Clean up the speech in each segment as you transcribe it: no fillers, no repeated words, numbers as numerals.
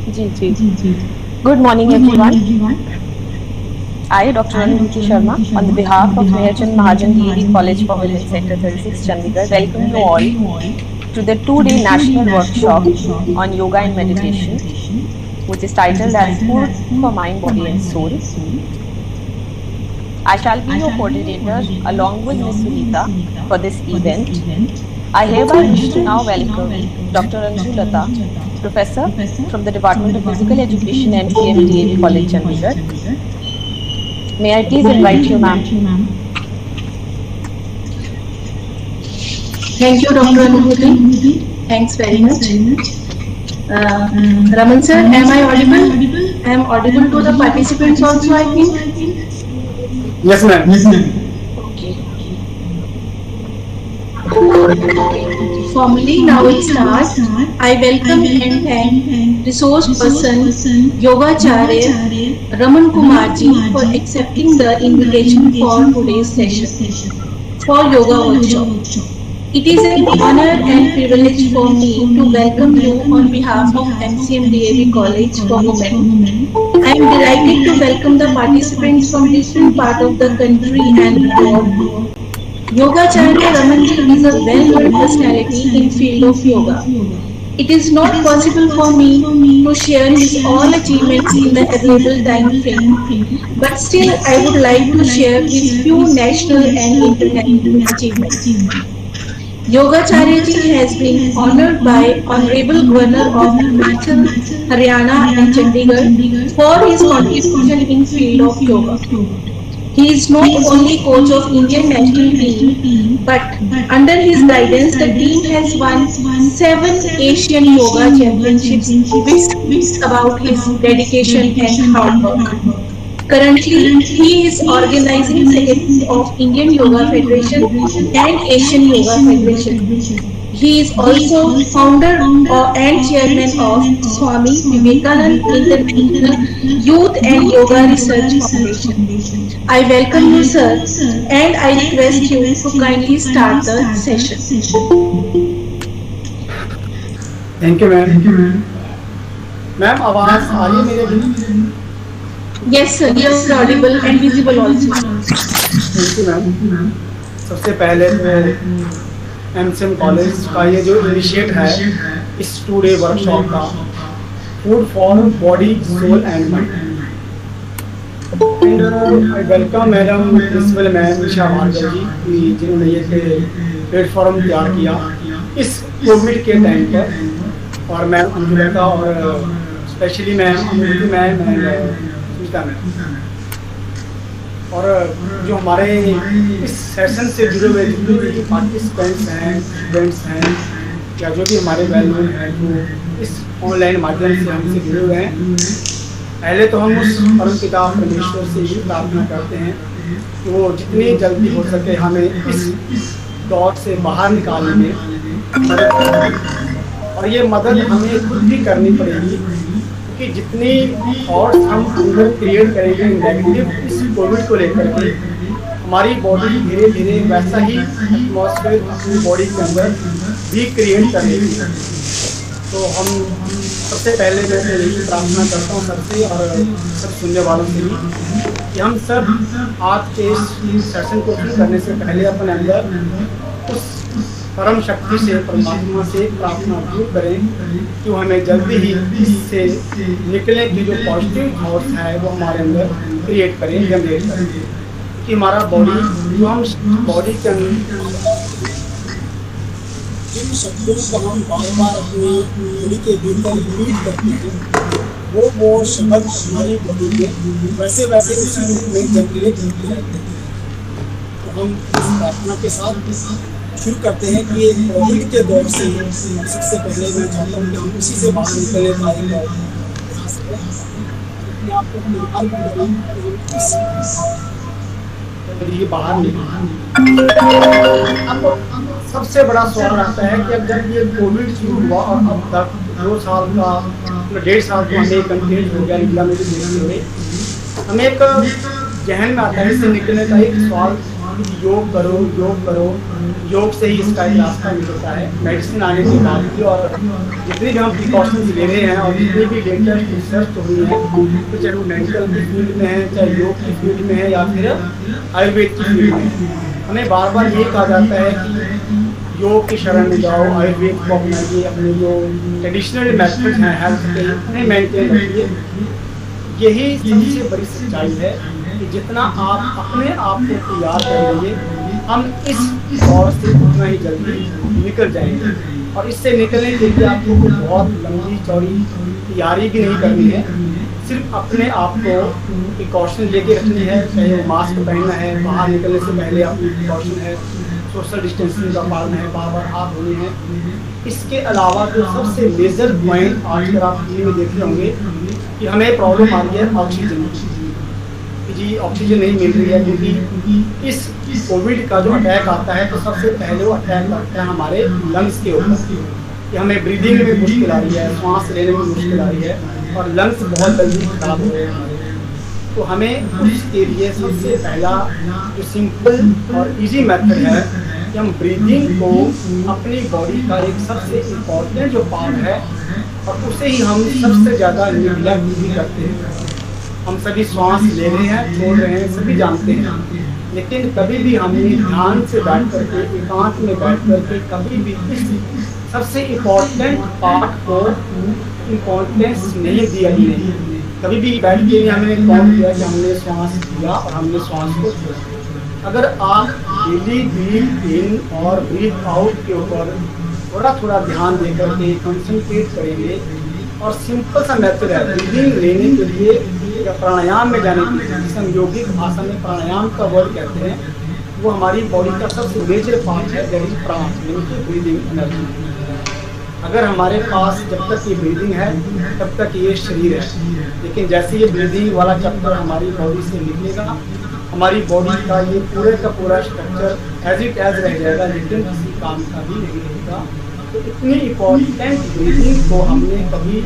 Ji ji ji. Good morning, everyone. I, Dr. Anubhuti Sharma, on the behalf of Meherchand Mahajan DAV College for Women, Sector 36, Chandigarh, welcome you all to the two-day national workshop on yoga and meditation, which is titled as Food for Mind, Body and Soul. I shall be your coordinator along with Ms. Sunita for this event. I hereby wish to now welcome Dr. Anju Lata, Professor from the Department of Physical Education, MPM DAV College, Chandigarh. May I please invite you, ma'am? Thank you, Dr. Anubhuti. Thanks very much. Raman sir, am I audible? I am audible to the participants also, I think. Yes, ma'am. Okay. Formally, now it starts. I welcome and thank resource person Yogacharya Raman Kumarji for accepting the invitation for today's session for yoga workshop. It is an honor and privilege for me to welcome you on behalf of MCM DAV College for Women. I am delighted to welcome the participants from different parts of the country and abroad. Yogacharya Ramanji is a well-known personality in field of yoga. It is not possible for me to share his all achievements in the available time frame, but still I would like to share his few national and international achievements. Yogacharya ji has been honored by Honorable Governor of Himachal, Haryana and Chandigarh for his contribution in field of yoga. He is not only coach of Indian national team, but under his guidance, the team has won 7 Asian Yoga Championships, which speaks about his dedication and hard work. Currently, he is organizing secretary of Indian Yoga Federation and Asian Yoga Federation. He is also founder and chairman of Swami Vivekananda International Youth and Yoga Research Foundation. I welcome you, sir, and I request you to kindly start the session. Thank you, ma'am. Ma'am, आवाज आ रही है मेरे भी? Yes, sir. You are audible and visible also. Thank you, ma'am. सबसे पहले तो MCM college का ये जो इनिशिएट है इस 2-day वर्कशॉप का food for body soul and mind, and I welcome madam principal ma'am Nisha Bhargava ji जिन्होंने ये प्लेटफॉर्म तैयार किया इस कोविड के टाइम पर, और मैम अंजू लता और specially ma'am अमृति ma'am and Sunita ma'am, और जो हमारे इस सेशन से जुड़े हुए जितने भी पार्टिसिपेंट्स हैं, स्टूडेंट्स हैं, या जो भी हमारे वेल नोन हैं जो इस ऑनलाइन माध्यम से हमसे जुड़े हुए हैं, पहले तो हम उस परम पिता परमेश्वर से ही प्रार्थना करते हैं कि वो जितनी जल्दी हो सके हमें इस दौर से बाहर निकालने में मदद करें, और ये मदद हमें खुद भी करनी पड़ेगी कि जितनी थॉट्स हम अंदर क्रिएट करेंगे नेगेटिव इस कोविड को लेकर के, हमारी बॉडी धीरे धीरे वैसा ही एटमॉस्फेयर अपनी बॉडी के अंदर भी क्रिएट करेगी। तो हम सबसे पहले मैं यही प्रार्थना करता हूँ सबसे और सब सुनने वालों से भी कि हम सब आज के इस सेशन को शुरू करने से पहले अपने अंदर उस परम शक्ति से परमात्मा से प्रार्थना जरूर करें कि वो हमें जल्दी ही इससे निकलने की जो पॉजिटिव थॉट्स है वो हमारे अंदर क्रिएट करें, जनरेट करें, कि हमारा बॉडी जो हम बॉडी के अंदर जिन शब्दों को हम बार बार अपनी बॉडी के भीतर रिपीट करते हैं वो शब्द हमारी बॉडी में वैसे वैसे उसी रूप में जनरेट होते रहते हैं। तो हम इस प्रार्थना के साथ शुरू करते हैं कि कोविड के दौर से सबसे पहले मैं चाहता हूँ कि हम उसी से बाहर निकलने का बाहर निकलना। अब सबसे बड़ा सवाल आता है कि अब जब ये कोविड शुरू हुआ और अब तक 2 साल का 1.5 साल तो हमें कंटेंट हो गया इंडिया में, जो देखते हुए हमें एक जहन में आता है इससे निकलने का एक सवाल कि योग करो योग करो, योग से ही इसका रास्ता निकलता है। मेडिसिन आने के बाद भी और जितनी भी हम प्रिकॉशंस ले रहे हैं और जितनी भी लेटेस्ट रिसर्च हो रही है, तो चाहे वो मेडिकल की फील्ड में है, चाहे योग की फील्ड में है या फिर आयुर्वेद की फील्ड में, हमें बार बार ये कहा जाता है कि योग की शरण में जाओ, आयुर्वेद को अपनाइए, अपने जो ट्रेडिशनल मेथड्स हैं हेल्थ के उन्हें मेंटेन रखिए। यही सबसे बड़ी सच्चाई है कि जितना आप अपने आप को तैयार करेंगे, हम इस दौर से उतना ही जल्दी निकल जाएंगे। और इससे निकलने के लिए आपको कोई बहुत लंबी चौड़ी तैयारी भी नहीं करनी है, सिर्फ अपने आप को प्रिकॉशन लेके रखनी है। चाहे वो मास्क पहनना है, बाहर निकलने से पहले अपनी प्रिकॉशन है, सोशल डिस्टेंसिंग का पालन है, बार बार हाथ धोने हैं। इसके अलावा जो सबसे मेजर पॉइंट आजकल आप टीवी में देख रहे होंगे कि हमें प्रॉब्लम आ रही है ऑक्सीजन की, जी ऑक्सीजन नहीं मिल रही है, क्योंकि इस कोविड का जो अटैक आता है तो सबसे पहले वो अटैक आता है हमारे लंग्स के ऊपर कि हमें ब्रीदिंग में मुश्किल आ रही है, सांस लेने में मुश्किल आ रही है और लंग्स बहुत जल्दी खराब हो रहे हैं हमारे। तो हमें उसके लिए सबसे पहला जो सिंपल और इजी मेथड है कि हम ब्रीदिंग को अपनी बॉडी का एक सबसे इम्पोर्टेंट जो पार्ट है और उसे ही हम सबसे ज़्यादा निगलेक्ट भी करते हैं। हम सभी श्वास ले रहे हैं, छोड़ रहे हैं, सभी जानते हैं, लेकिन कभी भी हमने ध्यान से बैठ करके, एकांत में बैठ करके कभी भी इस सबसे इम्पोर्टेंट पार्ट को इम्पोर्टेंस नहीं दिया ही नहीं। कभी भी बैठ के हमने काउंट किया कि हमने श्वास लिया और हमने श्वास को छोड़ा। अगर आप डेली ब्रीथ इन और ब्रीथ आउट के ऊपर थोड़ा थोड़ा ध्यान दे करके कंसंट्रेट करेंगे और सिंपल सा मेथड है ब्रीदिंग लेने के लिए या प्राणायाम में जाने के लिए, जिसे हम योगिक भाषा में प्राणायाम का वर्ड कहते हैं, वो हमारी बॉडी का सबसे मेजर पार्ट है, दैट इज प्राण, यानी कि ब्रीदिंग एनर्जी। अगर हमारे पास जब तक ये ब्रीदिंग है तब तक ये शरीर है, लेकिन जैसे ये ब्रीदिंग वाला चैप्टर हमारी बॉडी से निकलेगा, हमारी बॉडी का ये पूरे का पूरा स्ट्रक्चर एज इट एज रह जाएगा, लेकिन किसी काम का भी नहीं रहेगा। तो इतनी इम्पोर्टेंट ब्रीदिंग को हमने कभी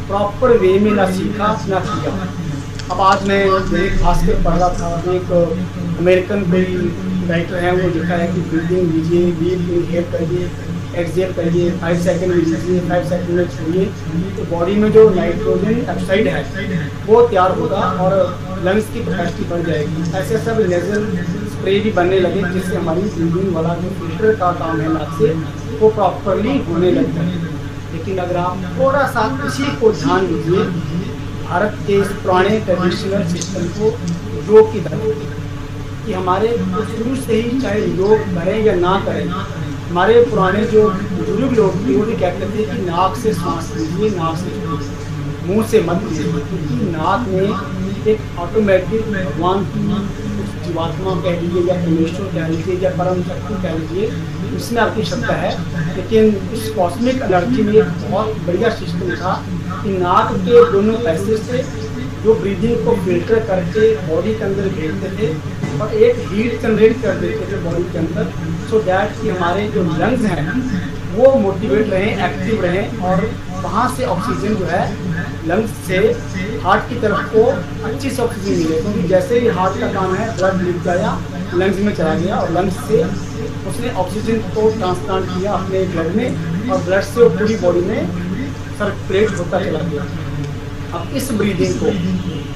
प्रॉपर वे में ना सीखा ना किया। अब आज मैं एक भास्कर पढ़ रहा था, एक अमेरिकन कोई राइटर है, वो लिखा है कि ब्रीदिंग लीजिए, डीप इनहेल करिए, एक्सहेल करिए, 5 सेकंड में लीजिए, 5 सेकंड में छोड़िए, तो बॉडी में जो नाइट्रोजन ऑक्साइड है वो तैयार होगा और लंग्स की कैपेसिटी बढ़ जाएगी। ऐसे सब नेजल स्प्रे भी बनने लगे जिससे हमारी ब्रीदिंग वाला जो फिल्टर का काम है नाक से वो प्रॉपरली होने लग जाए। लेकिन अगर आप थोड़ा सा इसी को ध्यान दीजिए, भारत के इस पुराने ट्रेडिशनल सिस्टम को योग की तरफ कि हमारे शुरू से ही चाहे योग करें या ना करें, हमारे पुराने जो बुजुर्ग लोग थे वो भी कहते थे कि नाक से सांस लीजिए, नाक से छोड़िए, मुंह से मत लीजिए, क्योंकि नाक में एक ऑटोमेटिक भगवान की जीवात्मा कह लीजिए या परमेश्वर कह लीजिए या परम शक्ति कह लीजिए, इसमें आपकी क्षमता है। लेकिन इस कॉस्मिक एनर्जी में एक बहुत बढ़िया सिस्टम था कि नाक के दोनों पैसे से जो ब्रीदिंग को फिल्टर करके बॉडी के अंदर भेजते थे और एक हीट जनरेट कर देते थे बॉडी के अंदर, सो दैट कि हमारे जो लंग्स हैं वो मोटिवेट रहें, एक्टिव रहें और वहाँ से ऑक्सीजन जो है लंग्स से हार्ट की तरफ को अच्छी से ऑक्सीजन मिले। क्योंकि जैसे ही हार्ट का काम है, ब्लड लिख गया, लंग्स में चला गया और लंग्स से उसने ऑक्सीजन को ट्रांसप्लांट किया अपने ब्लड में और ब्लड से वो पूरी बॉडी में सर्कुलेट होता चला गया। अब इस ब्रीदिंग को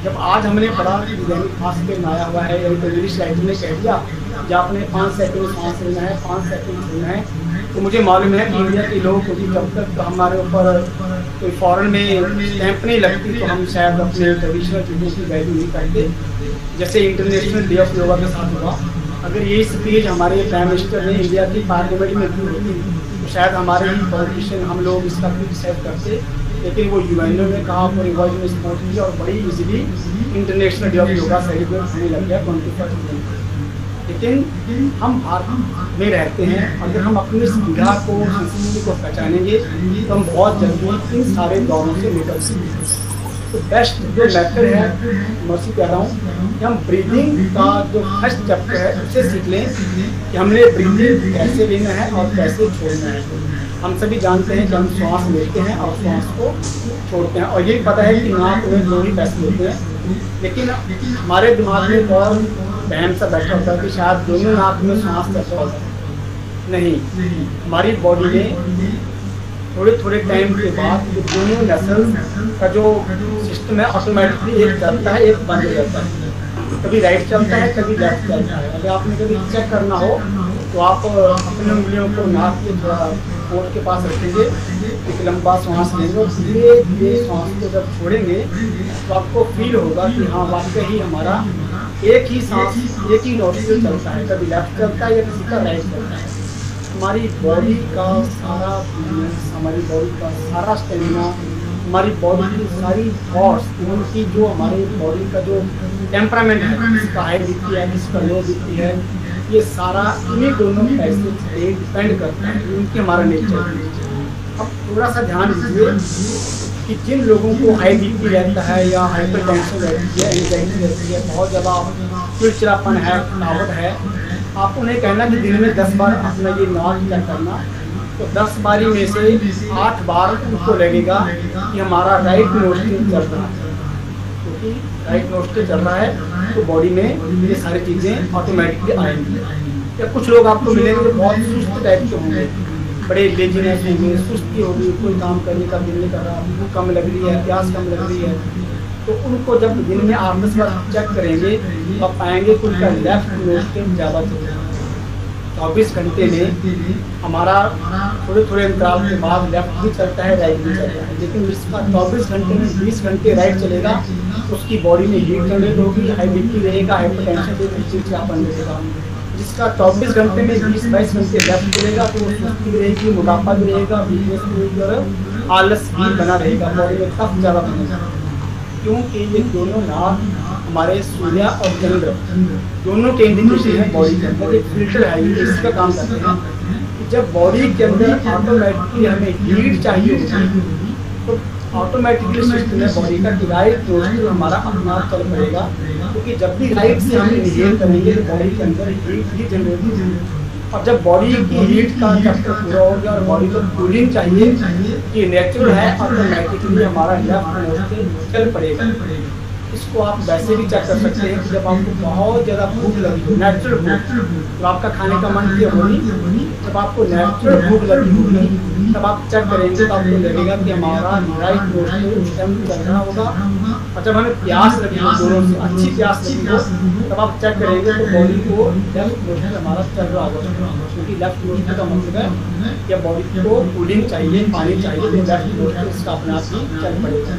जब आज हमने पढ़ा कि दैनिक भास्कर में आया हुआ है, इंग्लिश राइटर ने कह दिया कि आपने 5 सेकंड सांस लेना है, 5 सेकंड छोड़ना है, तो मुझे मालूम है कि इंडिया के लोग, क्योंकि जब तक हमारे ऊपर कोई फॉरेन में स्टैंप नहीं लगती तो हम शायद अपने ट्रेडिशनल चीज़ों की वैल्यू नहीं करते। जैसे इंटरनेशनल डे ऑफ योगा के साथ हुआ, अगर यही स्पीच हमारे प्राइम मिनिस्टर ने इंडिया की पार्लियामेंट में दी होती तो शायद हमारे ही पॉलिटिशियन हम लोग इसका क्रिटिसाइज करते, लेकिन वो यूएनओ ने कहा, पूरी वर्ल्ड में सपोर्ट किया और बड़ी easily international day of yoga celebrate होने लग गया 21 जनवरी। लेकिन हम भारत में रहते हैं, अगर हम अपनी सुविधा को, संस्कृति को पहचानेंगे तो हम बहुत जल्दी इन सारे दौरों से निकल सकते हैं। तो बेस्ट जो मेथड है, मर्सी कह रहा हूँ कि हम ब्रीदिंग का जो फर्स्ट चैप्टर है उसे सीख लें कि हमने ब्रीदिंग कैसे लेना है और कैसे छोड़ना है। हम सभी जानते हैं कि हम श्वास लेते हैं और श्वास को छोड़ते हैं और ये पता है कि नाक में 2 ही पैसे होते हैं, लेकिन हमारे दिमाग में और बहम सा बैठा होता है कि शायद दोनों नाक में सांस चल रहा होता है। नहीं, हमारी बॉडी में थोड़े थोड़े टाइम के बाद ये दोनों नसल का जो सिस्टम है ऑटोमेटिकली एक चलता है, एक बंद हो जाता है। कभी राइट चलता है, कभी लेफ्ट चलता है। अगर आपने कभी चेक करना हो तो आप अपने उंगलियों को नाक के थोड़ा होंठ के पास रखेंगे, एक लंबा सांस लेंगे और धीरे धीरे सांस को जब छोड़ेंगे तो आपको फील होगा कि हाँ वाकई ही हमारा एक ही सांस, एक ही नोस्ट्रिल चलता है, कभी लेफ्ट चलता है या किसी का राइट चलता है। हमारी बॉडी का सारा बैलेंस, हमारी बॉडी का सारा स्टेमिना, हमारी बॉडी की सारी थॉट्स, उनकी जो हमारी बॉडी का जो टेम्परामेंट है, किसका हाई बीपी है, किसका लो बीपी है, ये सारा इन्हीं दोनों पैसे पे डिपेंड करता है, उनकी हमारा नेचर। अब थोड़ा सा ध्यान दीजिए कि जिन लोगों को हाई बीपी रहता है या हाइपरटेंशन रहती है, एंजाइटी रहती है, बहुत ज़्यादा चिड़चिड़ापन है, थकावट है, आप उन्हें कहना कि दिन में 10 बार अपना ये नाक चेक करना, तो 10 बारी में से 8 बार उनको लगेगा कि हमारा राइट नोस्ट्रिल चल रहा है। क्योंकि राइट नोस्ट्रिल चल रहा है तो बॉडी में ये सारी चीज़ें ऑटोमेटिकली आएंगी। या कुछ लोग आपको मिलेंगे जो बहुत सुस्त टाइप के होंगे, बड़े लेजीनेस होंगे, सुस्ती होगी, कोई काम करने का दिल नहीं कर रहा, भूख कम लग रही है, प्यास कम लग रही है, तो उनको जब दिन में 8-10 बार चेक करेंगे तो आप पाएंगे कि उनका लेफ्ट नोस्ट्रिल ज़्यादा चल रहा है। 24 घंटे में हमारा थोड़े थोड़े अंतराल के बाद लेफ्ट भी चलता है, राइट भी चलता है, लेकिन जिसका 24 घंटे में 20 घंटे राइट चलेगा उसकी बॉडी में हीट जनरेट होगी, हाई बीपी रहेगा, हाइपरटेंशन रहेगी, चिड़चिड़ापन रहेगा। जिसका 24 घंटे में 20-22 घंटे लेफ्ट चलेगा तो वो सुस्ती भी रहेगी, मोटापा भी रहेगा, वीकनेस भी रहेगी और आलस भी बना रहेगा, बॉडी में कफ ज़्यादा बनेगा। क्योंकि ये दोनों नाक हमारे सूर्य और चंद्र दोनों के इंडिकेशन है बॉडी के अंदर, एक फिल्टर है, ये इसका काम करते हैं कि जब बॉडी के अंदर ऑटोमेटिकली हमें हीट चाहिए होगी तो ऑटोमेटिकली सिस्टम है बॉडी का कि राइट नोस्ट्रिल हमारा अपना आप चल पड़ेगा, क्योंकि जब भी राइट से हम इनहेल करेंगे तो बॉडी के अंदर हीट ही जनरेट होगी। और जब बॉडी की हीट का चक्कर पूरा हो गया और बॉडी को कूलिंग चाहिए, ये नेचुरल है, ऑटोमेटिकली हमारा लेफ्ट नोस्ट्रिल चल पड़ेगा। इसको आप वैसे भी चेक कर सकते हैं कि जब आपको बहुत ज़्यादा भूख लगी हो, नेचुरल भूख, तो आपका खाने का मन किया होगी, जब आपको नेचुरल भूख लगी होगी तब आप चेक करेंगे तो आपको लगेगा कि हमारा राइट नोस्ट्रिल उस टाइम चल रहा होगा। और जब हमें प्यास लगी हो, जोरों से अच्छी प्यास लगी हो, तब आप चेक करेंगे तो बॉडी को लेफ्ट नोस्ट्रिल हमारा चल रहा होगा, क्योंकि लेफ्ट नोस्ट्रिल का मतलब है कि बॉडी को कूलिंग चाहिए, पानी चाहिए, तो लेफ्ट नोस्ट्रिल इसका अपने आप ही चल पड़ेगा।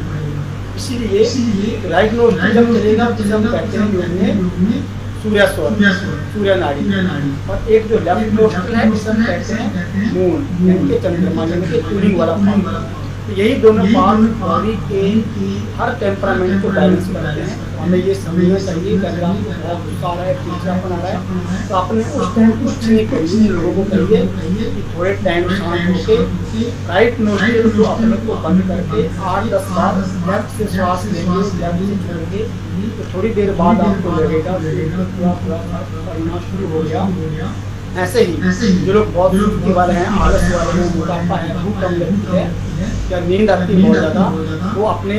इसीलिए राइट नोस्ट्रिल जब चलेगा तो हम कहते हैं योग में सूर्य स्वर, सूर्य नाड़ी, और एक जो लेफ्ट नोस्ट्रिल है जिसे हम कहते हैं मून, यानी कि चंद्रमा, यानी कि कूलिंग वाला पार्ट। तो यही दोनों पार्ट बॉडी के हर टेम्परामेंट को बैलेंस करते हैं। हमें ये समझना चाहिए कि अगर आपको बहुत गुस्सा आ रहा है, चिड़चिड़ापन आ रहा है, तो आपने उस टाइम कुछ नहीं करिए, लोगों को कहिए कि थोड़े टाइम शांत होकर राइट नोस्ट्रिल को अपने को बंद करके 8-10 बार लेफ्ट से श्वास लेंगे, लेफ्ट से छोड़ेंगे, तो थोड़ी देर बाद आपको लगेगा थोड़ा पड़ना शुरू हो गया। ऐसे ही जो लोग बहुत सुस्ती वाले हैं, आलस वाले हैं, मोटापा है, भूख कम लगती है या नींद आती है बहुत ज़्यादा, वो अपने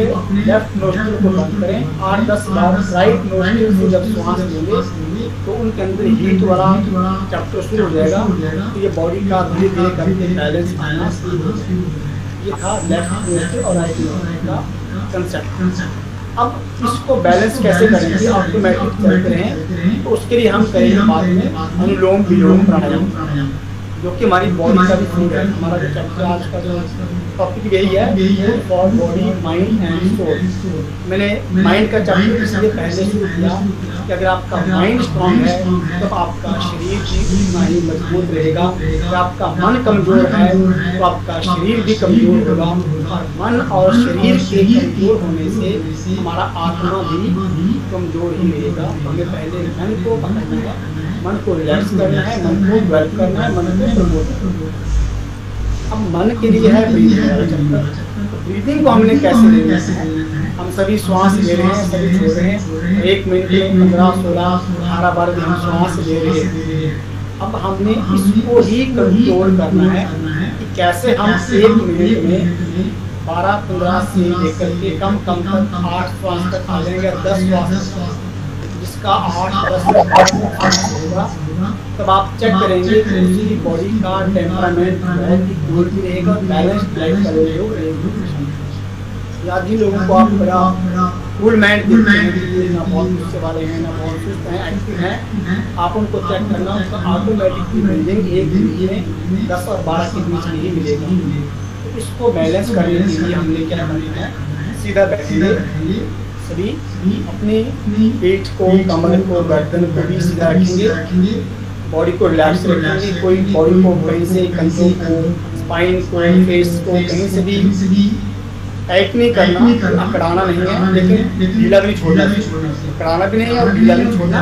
लेफ्ट नोस्ट्रिल को बंद करें, 8-10 बार राइट नोस्ट्रिल से जब श्वास लेंगे तो उनके अंदर हीट वाला चैप्टर शुरू हो जाएगा, तो ये बॉडी का धीरे धीरे करके बैलेंस आना शुरू हो जाएगा। ये था लेफ्ट नोस्ट्रिल और राइट नोस्ट्रिल का कंसेप्ट। अब इसको बैलेंस कैसे करेंगे, ऑटोमेटिक चलते रहें, तो उसके लिए हम करेंगे बाद में अनुलोम विलोम प्राणायाम, जो कि हमारी बॉडी का भी फूड है। हमारा जो चैप्टर आज का जो टॉपिक यही है, for body mind and soul. मैंने माइंड का चैप्टर इसलिए पहले शुरू किया कि अगर आपका माइंड स्ट्रांग है तो आपका शरीर भी उतना ही मजबूत रहेगा। अगर आपका मन कमज़ोर है तो आपका शरीर भी कमज़ोर होगा, और मन और शरीर के कमज़ोर होने से हमारा आत्मा भी कमज़ोर ही रहेगा। हमें पहले मन को पकड़ना है, मन को रिलैक्स करना है, मन को डेवलप करना है, मन को प्रमोट करना है। अब मन के लिए है ब्रीदिंग वाला चैप्टर। ब्रीदिंग को हमने कैसे लेना है, हम सभी श्वास ले रहे हैं, सभी छोड़ रहे हैं, 1 मिनट में 15, 16, 18 बार भी हम श्वास ले रहे हैं। अब हमने इसको ही कंट्रोल करना है कि कैसे हम 1 मिनट में 12-15 से लेकर के कम तक 8 श्वास तक आ जाएंगे, 10 श्वास, इसका 8-10 होगा, तब आप चेक करेंगे कि उसकी बॉडी का टेम्परामेंट बहुत ही कूल भी रहेगा और बैलेंस लाइफ का रहेगा। या जिन लोगों को आप बड़ा कूल माइंड देखते हैं कि ये ना बहुत गुस्से वाले हैं ना बहुत सुस्त हैं, एक्टिव हैं, आप उनको चेक करना, उसका ऑटोमेटिकली बिल्डिंग एक दिन में 10 और 12 के बीच में ही मिलेगा। तो इसको बैलेंस करने के लिए हमने क्या करना है, सीधा बैठेंगे, सभी अपनी पेट को, कमर को, गर्दन को भी सीधा रखेंगे, बॉडी को रिलैक्स रखेंगे, कोई बॉडी को कहीं से कंधों को, स्पाइन को, फेस को कहीं से भी टाइट नहीं करना, अकड़ाना नहीं है, लेकिन ढीला भी नहीं छोड़ना, अकड़ाना भी नहीं है और ढीला भी नहीं छोड़ना,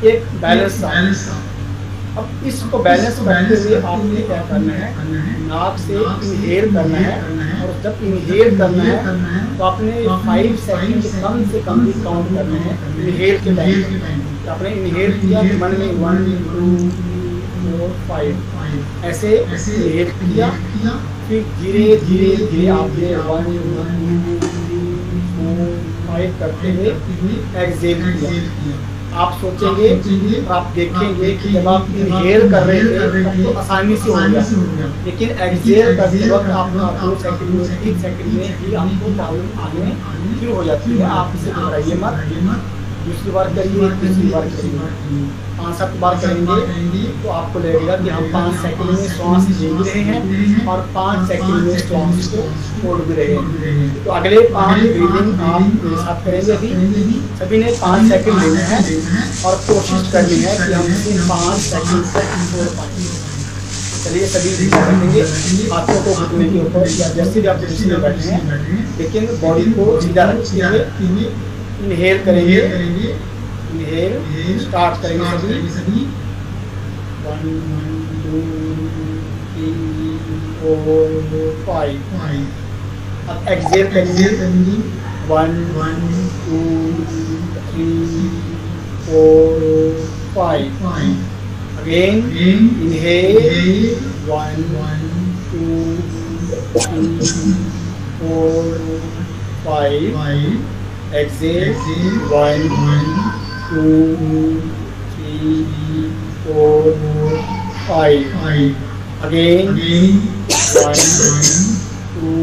एक बैलेंस। अब इसको बैलेंस करते हुए आपने क्या करना है, नाक से इनहेल करना है, और जब इनहेल करना है तो आपने 5 सेकंड कम से कम भी काउंट करने हैं इनहेल के टाइम। आपने इनहेल किया तो मन में 1 2 3 4 5 ऐसे इनहेल किया, फिर धीरे धीरे धीरे आपने 1 2 3 4 5 करते हुए एक्सहेल किया। आप सोचेंगे और आप देखेंगे कि जब आप इनहेल कर रहे थे तब तो आसानी से हो गया, लेकिन एक्सहेल करते वक्त आपका 2 सेकंड में 3 सेकंड में ही आपको प्रॉब्लम आने शुरू हो जाती है। आप इसे घबराइए मत, दूसरी बार करिए, तीसरी बार करिए, 5-7 बार करेंगे तो आपको लगेगा कि हम 5 सेकंड में श्वास ले भी रहे हैं और 5 सेकंड में श्वास को छोड़ भी रहे हैं। तो अगले 5 ब्रीदिंग आप मेरे साथ करेंगे। अभी सभी ने 5 सेकंड लेना है और कोशिश करनी है कि हम इसे 5 सेकंड तक छोड़ पाएंगे। चलिए सभी बैठेंगे, हाथों को घुटने के ऊपर या जैसे भी आप पोजीशन में बैठे हैं, लेकिन बॉडी को सीधा रखते हुए इनहेल करेंगे, इनहेल स्टार्ट करेंगे सभी 1 2 3 4 5। अब एक्सहेल करेंगे 1 2 3 4 5। Again inhale 1 2 3 4 5। Exhale 1 2 3 4 5। Again 1 2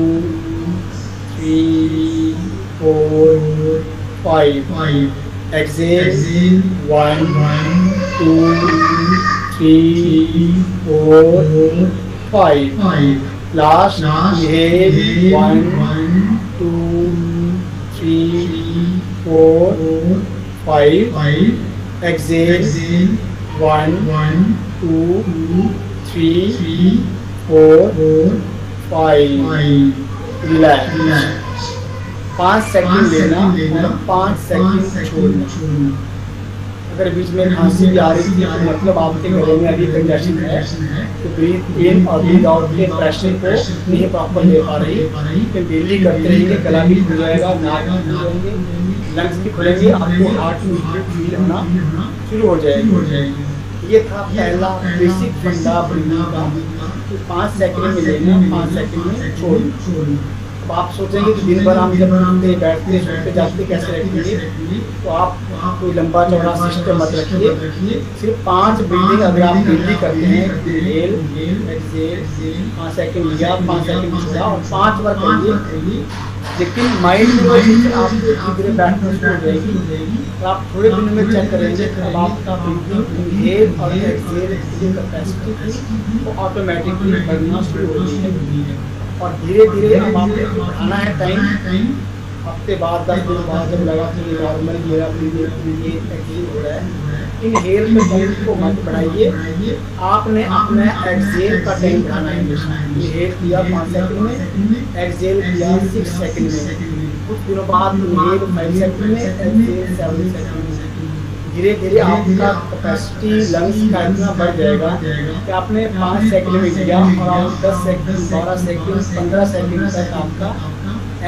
3 4 5। Exhale 1 2 3 4 5। Last inhale 1 2 3 4 5। Exhale 1 2 3 4 5। Relax. 5 second लेना और 5 सेकंड छोड़ना। अगर बीच में खांसी भी आ रही थी तो मतलब आपके गले में अभी कंजेशन है, तो ब्रीथ इन और ब्रीथ आउट के प्रेशर को नहीं प्रॉपर ले पा रही, तो डेली करते रहेंगे, गला भी खुल जाएगा, नाक भी खुलेंगे, लंग्स भी खुलेंगे, आपको हार्ट में फील होना शुरू हो जाएगी। ये था पहला बेसिक फंडा ब्रीथिंग का, तो 5 सेकंड में लेना, 5 सेकंड में छोड़ना। अब आप सोचेंगे कि दिन भर हम जब उठते बैठते सोते जाते कैसे रखेंगे, तो आप कोई लंबा चौड़ा सिस्टम मत रखिए, सिर्फ 5 ब्रीदिंग अगर आप डेली करते हैं, इनहेल एक्सहेल 5 सेकंड लिया, 5 सेकंड छोड़ा और 5 बार करिए, लेकिन माइंड में आपको धीरे बैठना शुरू हो जाएगी। तो आप थोड़े दिन में चेक करेंगे अब आपका ब्रीदिंग इनहेल और एक्सहेल की कैपेसिटी थी वो ऑटोमेटिकली बढ़ना शुरू हो जाएगी। और धीरे धीरे अब आपको बढ़ाना है टाइम, हफ्ते बाद 10 दिन बाद जब लगा कि नॉर्मल मेरा ब्रीदिंग एक्सहेल हो रहा है, इनहेल में टाइम को मत बढ़ाइए, आपने अपना एक्सहेल का टाइम बढ़ाना है। इनहेल किया 5 सेकंड में, एक्सहेल किया 6 सेकंड में, कुछ दिनों बाद इनहेल 5 सेकंड में, एक्सहेल 7 सेकंड में। धीरे धीरे आपका कैपेसिटी लंग्स का इतना बढ़ जाएगा कि आपने 5 सेकंड में किया और आप 10 सेकंड 12 सेकंड 15 सेकंड तक आपका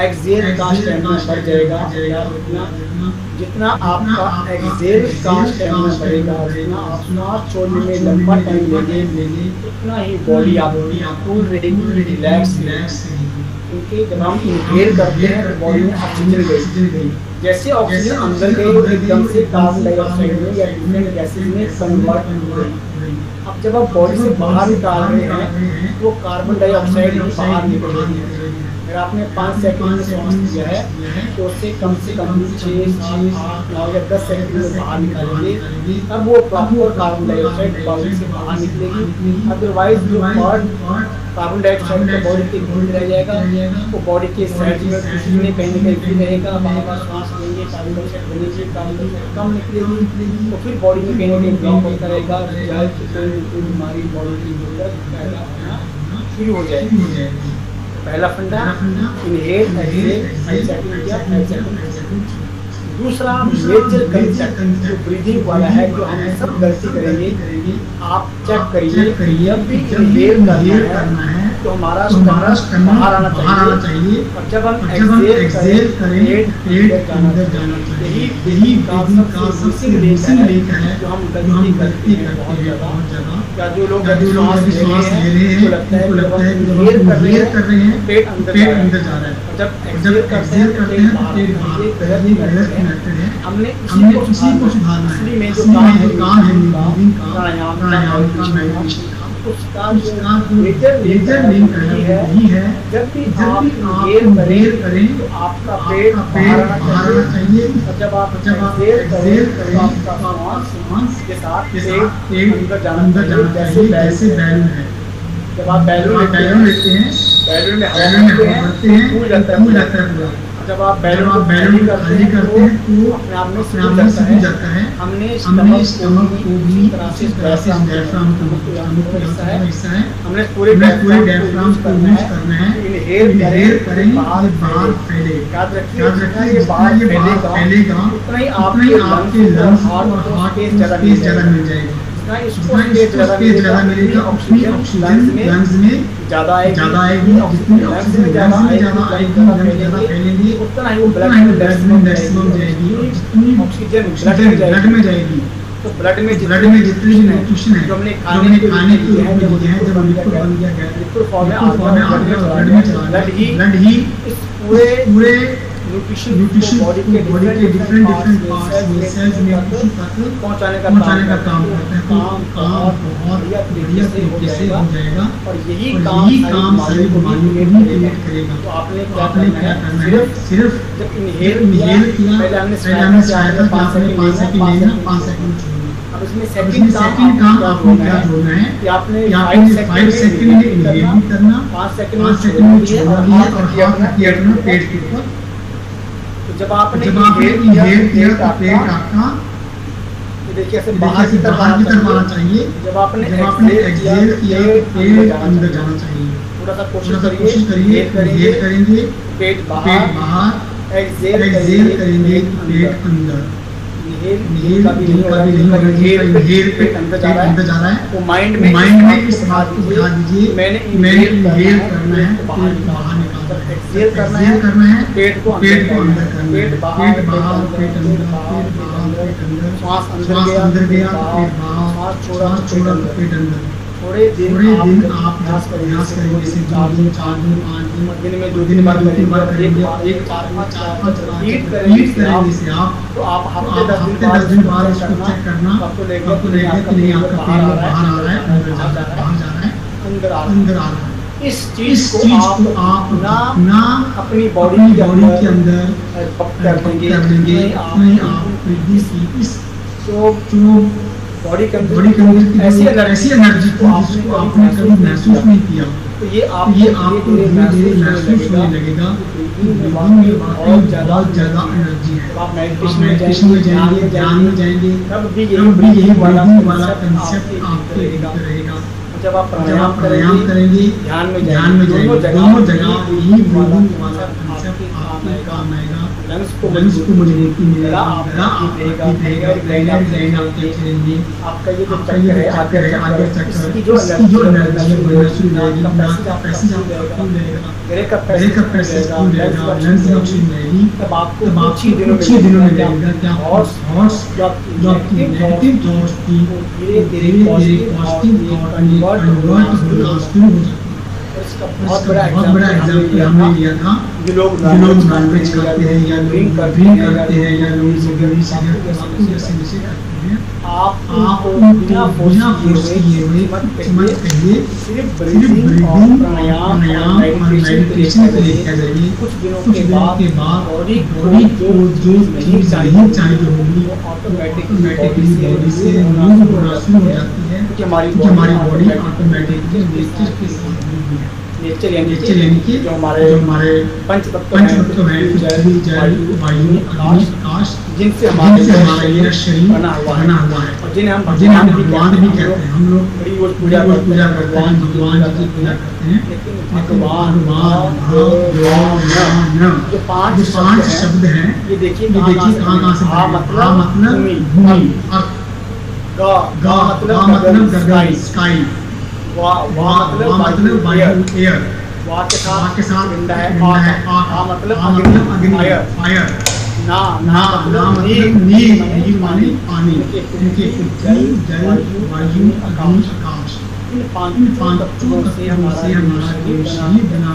एक्सहेल का स्टैमिना बढ़ जाएगा। जितना आपका एक्सहेल का स्टैमिना बढ़ेगा, जितना आप सांस छोड़ने में लंबा टाइम लेंगे, उतना ही बॉडी आपकी कूल रहेगी, रिलैक्स रहेगी। क्योंकि जब हम इनहेल करते हैं तो बॉडी में ऑक्सीजन गई, जैसे ऑक्सीजन अंदर गई एकदम से कार्बन डाइऑक्साइड में या डिफरेंट गैसेज में कन्वर्ट हो गई। अब जब आप बॉडी से बाहर निकाल रहे हैं तो कार्बन डाइऑक्साइड बाहर निकल रही है। अगर आपने 5 सेकंड में सांस लिया है तो उससे कम 6, 7, 8, 9 या 10 सेकंड में बाहर निकालेंगे, तब वो प्रॉपर कार्बन डाइऑक्साइड बॉडी से बाहर निकलेगी। अदरवाइज जो कार्बन डाइऑक्साइड का बॉडी के भीतर रह जाएगा, वो बॉडी के साइड में कुछ भी कहीं ना कहीं भी रहेगा। बार-बार सांस लेंगे, कार्बन डाइऑक्साइड बनेगी, कार्बन डाइऑक्साइड कम निकलेगी, तो फिर बॉडी में कहीं ना कहीं ब्लॉक होता रहेगा, कोई बीमारी बॉडी की जरूरत पैदा होना शुरू हो जाएगी। पहला फंडा इनहेल, एक्सहेल, 5 सेकंड या 5 सेकंड। दूसरा मेजर कंसेप्ट जो ब्रीदिंग वाला है, जो हम सब गलती करेंगे, आप चेक करिए जब भी इनहेल करना है तो हमारा स्टमक बाहर आना चाहिए, और जब हम एक्सहेल करें पेट अंदर जाना चाहिए। यही ब्रीदिंग का सबसे बेसिक लिंक है जो हम गलती करते हैं बहुत ज़्यादा। या जो लोग सांस ले रहे हैं तो लगता है जब हम इनहेल कर रहे हैं पेट अंदर जा रहा है, और जब एक्सहेल करते हैं तो पेट बाहर। हमने इसी को सुधारना है। इसलिए में जो काम है ब्रीदिंग का, प्राणायाम का, मेडिटेशन का, उसका जो मेजर लिंक है वही है जब भी आप इनहेल करें तो आपका पेट बाहर आना चाहिए, और जब आप एक्सहेल करें तो आपका सांस के साथ पेट अंदर जाना चाहिए, जैसे बैलून है। जब आप बैलून लेते हैं, बैलून में हवा भरते हैं, फूल जाता है पूरा। जब आप बैलून खाली करते हैं तो अपने आप में सूख जाता है। हमने स्टमक को भी डायफ्राम का हिस्सा है, हमने पूरे डायफ्राम को यूज करना है। इनहेल करें, बाहर फैले। याद रखिए जितना ये बाहर फैलेगा उतना ही आपके लंग्स और हार्ट को स्पेस ज़्यादा मिल जाएगी। इसको स्पेस ज़्यादा मिलेगा, ऑक्सीजन लंग्स में ज़्यादा आएगी। जितनी ऑक्सीजन ज़्यादा फैलेगी उतना ही वो ब्लड में मैक्सिमम जाएगी, और जितनी ऑक्सीजन ब्लड में जाएगी तो ब्लड में जितनी न्यूट्रिशन है जो हमने खाने के लिए है, जब लिक्विड बन गया, लिक्विड फॉर्म में ब्लड में ब्लड ही इस पूरे न्यूट्रिशन बॉडी के डिफरेंट पार्ट्स में सेल्स में पहुंचाने का काम करता है। काम बहुत बढ़िया तरीके से हो जाएगा, और यही काम सारी बीमारियों को क्रिएट करेगा। तो आपने क्या करना है, सिर्फ जब इनहेल किया, पहले हमने बताया था कि आपने 5 सेकंड लेना, 5 सेकंड छोड़ना। अब इसमें सेकंड काम आपको क्या जोड़ना है कि आपने 5 सेकंड में इनहेल करना, 5 सेकंड में छोड़ना और हाथ रखना पेट के ऊपर। जब आपने इनहेल किया तो पेट आपका देखिए ऐसे बाहर की तरफ आना चाहिए। जब आपने एक्सहेल किया पेट अंदर जाना चाहिए। थोड़ा सा कोशिश करिए, इनहेल करेंगे पेट बाहर, एक्सहेल करेंगे पेट अंदर। इनहेल कभी नहीं, पेट अंदर जा रहा है। तो माइंड में इस बात को बिठा दीजिए, मैंने इनहेल करना है, पेट बाहर निकालना है। एक्सहेल करना है, पेट को अंदर करना है, पेट बाहर, पेट अंदर, श्वास अंदर गया पेट बाहर, श्वास छोड़ा पेट अंदर। थोड़े दिन आप प्रयास करेंगे, जैसे 4 दिन 5 दिन में 2 दिन बाद करेंगे, 1-4-5 रिपीट करेंगे से आप, तो आप हफ्ते 10 दिन बाद इसको चेक करना, आपको लगेगा कि नहीं आपका पेट बाहर आ रहा है, अंदर जा रहा है, अंदर आ रहा है। इस चीज को आप ना अपनी बॉडी के अंदर कर देंगे, आप इस जो बॉडी के अंदर ऐसी एनर्जी को आपने कभी महसूस नहीं किया, तो ये आपको धीरे-धीरे महसूस होने लगेगा बहुत ज़्यादा एनर्जी है। आप मेडिटेशन में जाएंगे, ध्यान में जाएंगे, तब भी यही वाला कंसेप्ट आपके रहेगा। जब आप प्राणायाम करेंगे, ध्यान में जाएंगे, दोनों जगह यही वाला कंसेप्ट आपके काम आएगा। लंग्स को मजबूती मिलेगा, आपका आपका ये जो चक्कर है आगे चक्कर, इसकी जो एनर्जी है वो शुरू हो जाएगी, आपका पैसेज आपका ब्रेक का पैसेज रहेगा, लंग्स में ऑक्सीजन रहेगी। तब आपको कुछ ही दिनों में लगेगा क्या थॉट्स जो आपकी नेगेटिव थॉट्स थी धीरे-धीरे पॉजिटिव थॉट में कन्वर्ट होना शुरू हो जाता है। इसका बहुत बड़ा एग्जाम्पल हमने लिया था। जो लोग नॉनवेज खाते हैं या ड्रिंक करते हैं या लोग सिगरेट जैसे नशे करते हैं, आप बिना फोर्स किए हुए मत कहिए, सिर्फ ब्रीदिंग और प्राणायाम और मेडिटेशन को लेकर जाइए। कुछ दिनों के बाद बॉडी को जो नहीं चाहिए होगी वो ऑटोमेटिकली बॉडी से रिलीज होना शुरू हो जाती है, क्योंकि हमारी बॉडी ऑटोमेटिकली नेचर यानी कि जो हमारे पंच तत्व हैं, जल वायु आकाश, जिनसे हमारा ये शरीर बना हुआ है और जिन्हें हम भगवान भी कहते हैं। हम लोग बड़ी रोज पूजा करते हैं, भगवान की पूजा करते हैं, लेकिन भगवान जो पांच शब्द हैं, ये देखिए कहाँ से मतलब भूमि, गा मतलब स्काई, वाह मतलब वायु एयर, वाह के साथ पिंडा है आ मतलब अग्नि फायर, ना मतलब नीर माने पानी, इनके जल वायु आकाश, इन पांच तत्वों से हमारा शरीर बना।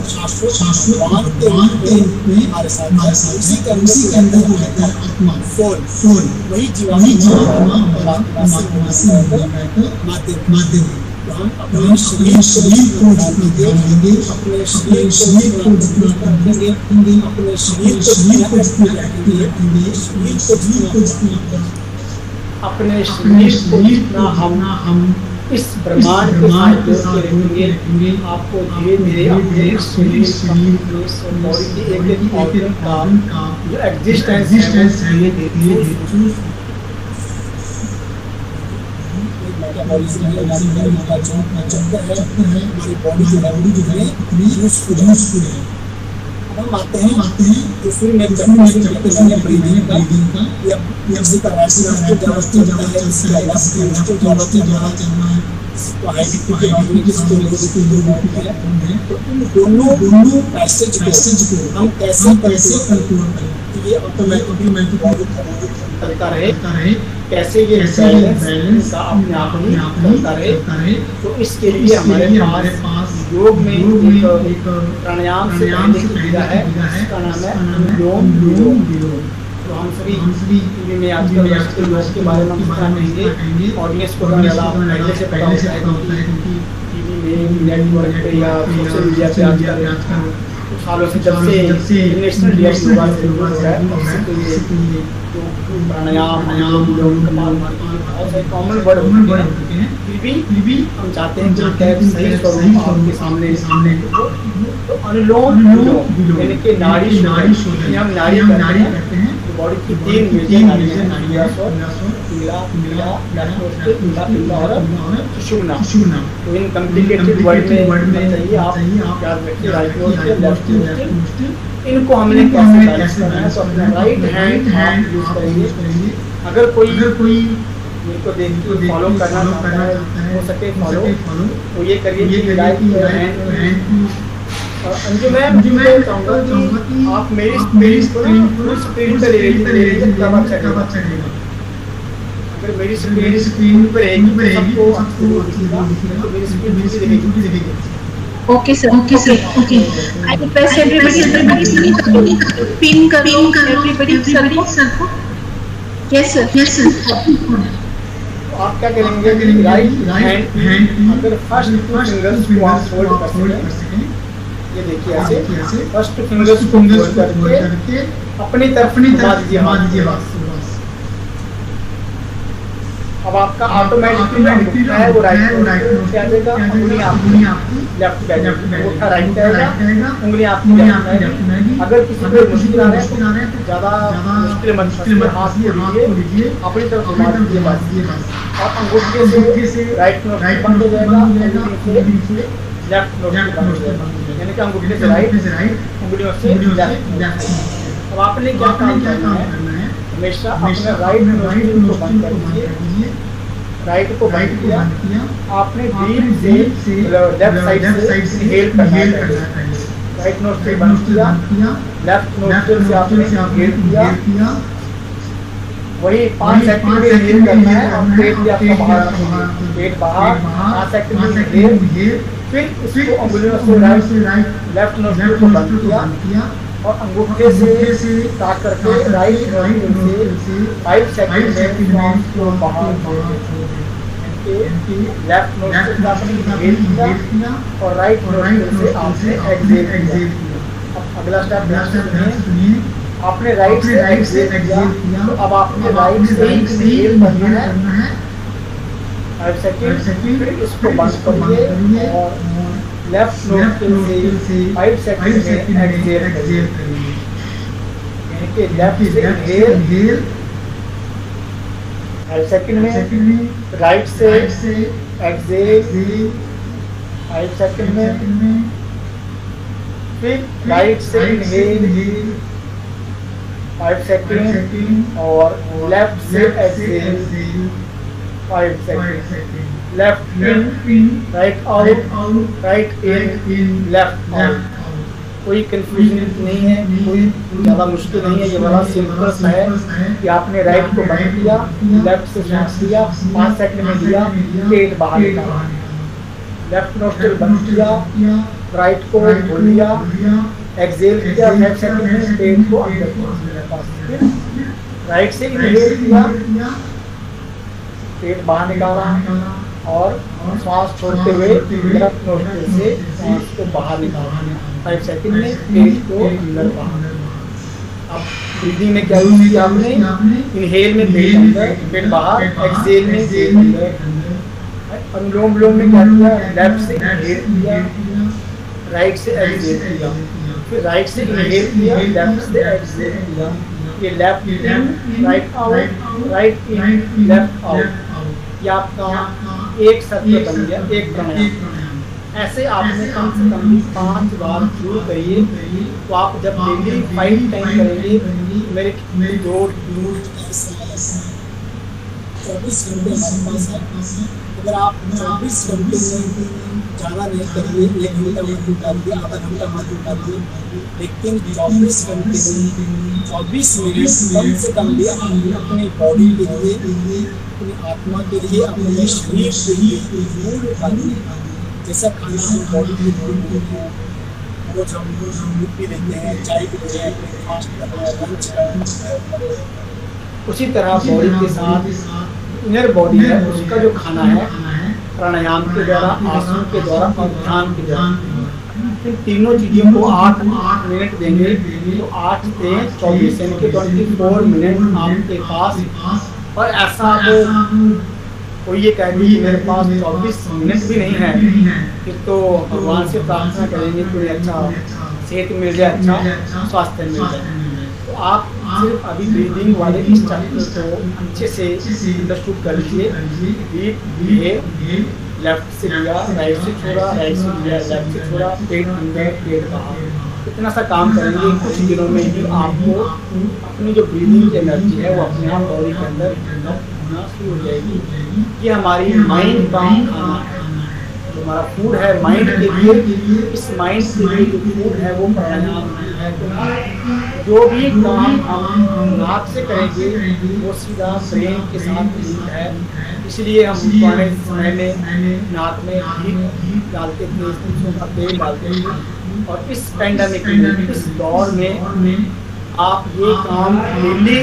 शाश्वत बांध के रूप में हमारे साथ उसी के अंदर जो रहता है आत्मा, सोल, वही जीवात्मा माध्यम। हम अपने शरीर को डालेंगे, अपने शरीर को रखेंगे, अपने शरीर को जितना हम इस ब्रह्मांड के साथ रखेंगे, आपको धीरे धीरे अपने शरीर बॉडी की एक ऑर्गन का जो एग्जिस्टेंस है ये हमारी बॉडी जो है यूजफुल है। हम आते हैं तो फिर मैं ब्रीदिंग का या किसी का रास्ता चलना है तो हाइड्रोजन के बारे में किसको तो इन दोनों पैसेज को हम कैसे कंट्रोल करें, ये ऑटोमेटिक करता रहे, कैसे ये बैलेंस का अपने आप ही करता रहे। तो इसके लिए हमारे पास योग में एक प्राणायाम से पहले की विधा है, इसका नाम है अनुलोम विलोम। तो हम सभी टीवी में आजकल योग के बारे में हम कहेंगे, ऑडियंस को ज़्यादा पहले से पता होता है, क्योंकि टीवी में नेटवर्क पे या सोशल मीडिया पे आजकल कुछ सालों से जब से नेशनल डे ऑफ योगा शुरू हो रहा है, प्राणायाम और कॉमन वर्ड हो चुके हैं, फिर भी हम चाहते हैं कि सही स्वरूप आपके सामने तो अनुलोम विलोम यानी कि नाड़ी शोधन, हम नाड़ी करते हैं। बॉडी की 3 मेजर नाड़ियां हैं, पीला और सुषुम्ना। तो इन कॉम्प्लिकेटेड वर्ड में चाहिए आप याद रखिए, राइट नोस्ट्रल लेफ्ट नोस्ट्रल, इनको हमने कैसे बैलेंस करना है। तो अपना राइट हैंड आप यूज करेंगे। अगर कोई मेरे को देख के फॉलो करना हो सके फॉलो, तो ये करिए कि राइट हैंड। अंजू मैं चाहूँगा कि आप मेरी स्क्रीन पर ले लीजिए, तब अच्छा चलेगा। अगर मेरी स्क्रीन पर सबको तो मेरी स्क्रीन दिखेगी। Okay sir. I request everybody pin करो everybody sir को। Yes sir. तो आप क्या करेंगे, राइट हैंड अगर फर्स्ट फिंगर्स को आप होल्ड कर सकें, ये देखिए ऐसे फर्स्ट फिंगर्स को होल्ड करके अपनी तरफ घुमा दीजिए बस। अब आपका ऑटोमेटिकली है वो राइट नोस्ट्रल आ जाएगा, उंगली आपकी लेफ्ट बैक उठा राइट आएगा, उंगली आपकी लेफ्ट आएगी। अगर किसी को मुश्किल आ रहा है तो ज़्यादा मुश्किल मत हाथ लीजिए, अपनी तरफ घुमा दीजिए बस। और अंगूठे से राइट नोस्ट्रल बंद हो जाएगा, लेफ्ट नोस्ट्रल यानी कि अंगूठे से राइट, उंगलियों से लेफ्ट। अब आपने क्या काम करना है, हमेशा अपने राइट नोस्ट्रल को बंद कर दीजिए, राइट को बंद किया, आपने डीप से लेफ्ट साइड से इनहेल करना है। राइट नोस्ट्रल बंद किया, लेफ्ट नोस्ट्रल से आपने इनहेल किया, वही 5 सेकंड में इनहेल करना है और पेट भी आपका बाहर रखना है। पेट बाहर 5 सेकंड में इनहेल, फिर इसको उंगलियों से राइट लेफ्ट नोस्ट्रिल को बंद किया और अंगूठे से स्टार्ट करके राइट नोस्ट्रिल से 5 सेकंड में सांस को बाहर लेफ्ट नोस्ट्रिल से आपने इनहेल किया और राइट नोस्ट्रिल से आपने एक्सहेल किया। अब अगला स्टेप ध्यान सुनिए, आपने राइट से एक्सहेल किया तो अब आपने राइट से इनहेल करना है 5 सेकंड, फिर इसको बंद करिए और लेफ्ट नोस्ट्रिल से 5 सेकंड में एक्सहेल करिए। यानी कि लेफ्ट से इनहेल 5 सेकंड में, राइट से एक्सहेल 5 सेकंड में, फिर राइट से इनहेल 5 सेकंड और लेफ्ट से exhale 5 second. Left in, right out, right in, left out. कोई कंफ्यूजन नहीं है, कोई ज़्यादा मुश्किल नहीं है, ये बड़ा सिंपल सा है कि आपने राइट को बंद किया, लेफ्ट से सांस लिया, 5 सेकंड में लिया, पेट बाहर निकाला, लेफ्ट नोस्ट्रिल बंद किया, राइट को खोल लिया, एक्सहेल किया 5 सेकंड में, पेट को अंदर किया, राइट से इनहेल किया, पेट बाहर निकाला और सांस छोड़ते हुए लेफ्ट नोस्ट्रिल से सांस को बाहर निकाला 5 सेकंड में, पेट को अंदर बाहर। अब ब्रीदिंग में क्या यूज किया आपने, इनहेल में पेट अंदर, पेट बाहर, एक्सहेल में पेट अंदर। अनुलोम विलोम में क्या किया, लेफ्ट से इनहेल किया, राइट से एक्सहेल किया, फिर राइट से इनहेल किया, लेफ्ट से एक्सहेल किया। ये left in, right out, right in, left out, ये आपका एक सत्र बन गया, एक प्राणायाम। ऐसे आपने कम से कम 5 बार शुरू करिए, तो आप जब डेली 5 टाइम करेंगे मेरे 24 घंटे हमारे पास है। अगर आप 24 घंटे में ज़्यादा नहीं करिए, 1 घंटा मत उतारिए, आधा घंटा मत उतारिए, लेकिन 24 घंटे में 24 मिनट कम से कम भी अपनी बॉडी के लिए, अपनी आत्मा के लिए, अपने शरीर के लिए फूड खाइए। जैसा खाना हम बॉडी के लिए रोज हम दूध भी लेते हैं, चाय भी लेते हैं, ब्रेकफास्ट करना है, लंच करना है, उसी तरह बॉडी के साथ इनर बॉडी है उसका जो खाना है प्राणायाम के द्वारा, आसन के द्वारा और ध्यान के द्वारा, इन तीनों चीज़ों को 8 मिनट देंगे तो 8 से 24 यानी कि 24 मिनट आपके पास। और ऐसा आप कोई ये कह दी मेरे पास 24 मिनट भी नहीं है, फिर तो भगवान से प्रार्थना करेंगे कि अच्छा सेहत मिल जाए, अच्छा स्वास्थ्य मिल जाए। तो आप सिर्फ अभी ब्रीदिंग वाले इस चैप्टर को अच्छे से अंडरस्टूड कर लीजिए। ब्रीथ, लेफ्ट से लिया, राइट से छोड़ा, राइट से लिया, लेफ्ट से छोड़ा, पेट अंदर, पेट बाहर। इतना सा काम करेंगे, कुछ दिनों में ही आपको अपनी जो ब्रीदिंग की एनर्जी है वो अपने आप बॉडी के अंदर होना शुरू हो जाएगी। ये हमारी माइंड का खाना है, जो हमारा फूड है माइंड के लिए, इस माइंड के लिए जो फूड है वो प्राणायाम है। जो भी काम हम नाक से करेंगे वो सीधा ब्रेन के साथ लिंक है, इसलिए हम पुराने समय में नाक में घी डालते थे, सरसों का तेल डालते थे। और इस पैंडेमिक में, इस दौर में आप ये काम डेली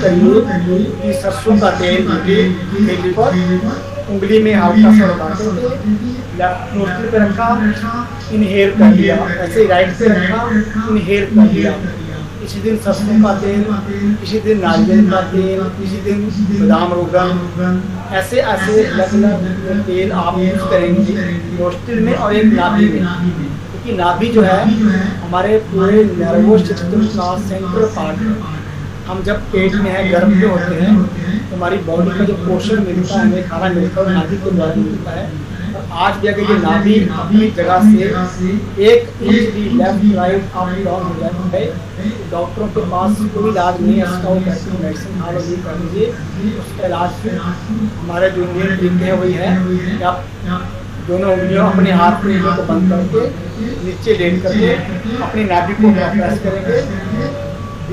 जरूर करिए कि सरसों का तेल तेल पर उंगली में हल्का सा लगाते थे, लेफ्ट नोस्ट्रिल पे रखा, इनहेल कर लिया, ऐसे राइट पे रखा, इनहेल कर लिया। किसी दिन सरसों का तेल, किसी दिन नारियल का तेल, किसी दिन बादाम रोगन, ऐसे ऐसे अलग अलग तेल आप यूज करेंगे नोस्ट्रिल में और एक नाभि में, क्योंकि नाभि जो है हमारे पूरे नर्वस सिस्टम का सेंट्रल पार्ट है। हम जब पेट में है, गर्भ में होते हैं, तो हमारी बॉडी का जो पोषण मिलता है, हमें खाना मिलता है, नाभि के द्वारा मिलता है। और आज भी अगर ये नाभि अपनी जगह से 1 इंच भी लेफ्ट राइट अप डाउन हो जाता है, डॉक्टरों के पास कोई इलाज नहीं है इसका, वो कहते हैं मेडिसिन खा लो, ये कर लीजिए, उसका इलाज फिर हमारे जो इंडियन तरीके है वही है कि आप दोनों उंगलियों अपने हाथ में को बंद करके नीचे लेट करके अपनी नाभि को प्रेस करेंगे,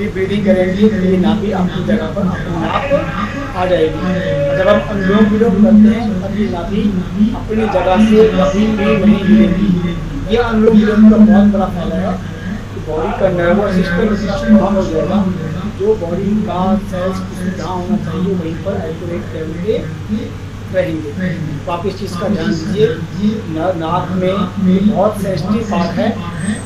डीप ब्रीदिंग करेंगे तो ये नाभि अपनी जगह पर अपने आप आ जाएगी। जब हम अनुलोम विलोम करते हैं तब ये नाभि अपनी जगह से कभी भी नहीं हिलेगी। ये अनुलोम विलोम का बहुत बड़ा फायदा है कि बॉडी का नर्वस सिस्टम स्ट्रॉन्ग हो जाएगा। जो बॉडी का सेल्स जहाँ होना चाहिए वहीं पर एक्यूरेट करके रहेंगे। तो आप इस चीज़ का ध्यान दीजिए। नाक में बहुत सेंसिटिव पार्ट है,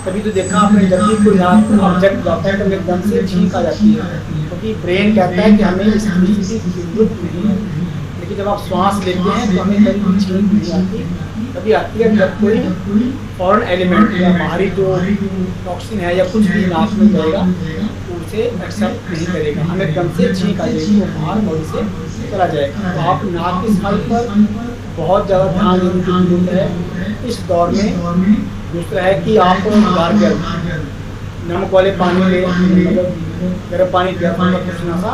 कभी तो देखा आपने जब भी कोई नाक में ऑब्जेक्ट जाता है तो एकदम से छींक आ जाती है, क्योंकि ब्रेन कहता है कि हमें इस चीज़ की जरूरत नहीं है। लेकिन जब आप श्वास लेते हैं तो हमें कभी छींक नहीं आती, कभी आती है जब कोई फॉरेन एलिमेंट या बाहरी जो टॉक्सिन है या कुछ भी नाक में जाएगा उसे एक्सेप्ट नहीं करेगा, हमें एकदम से छींक आ जाएगी, वो बाहर बॉडी से चला जाएगा। तो आप नाक की सफाई पर बहुत ज़्यादा ध्यान देने की जरूरत है इस दौर में। दूसरा है कि आप गार्गल नमक वाले पानी में, मतलब गर्म पानी गर्म कुछ ना सा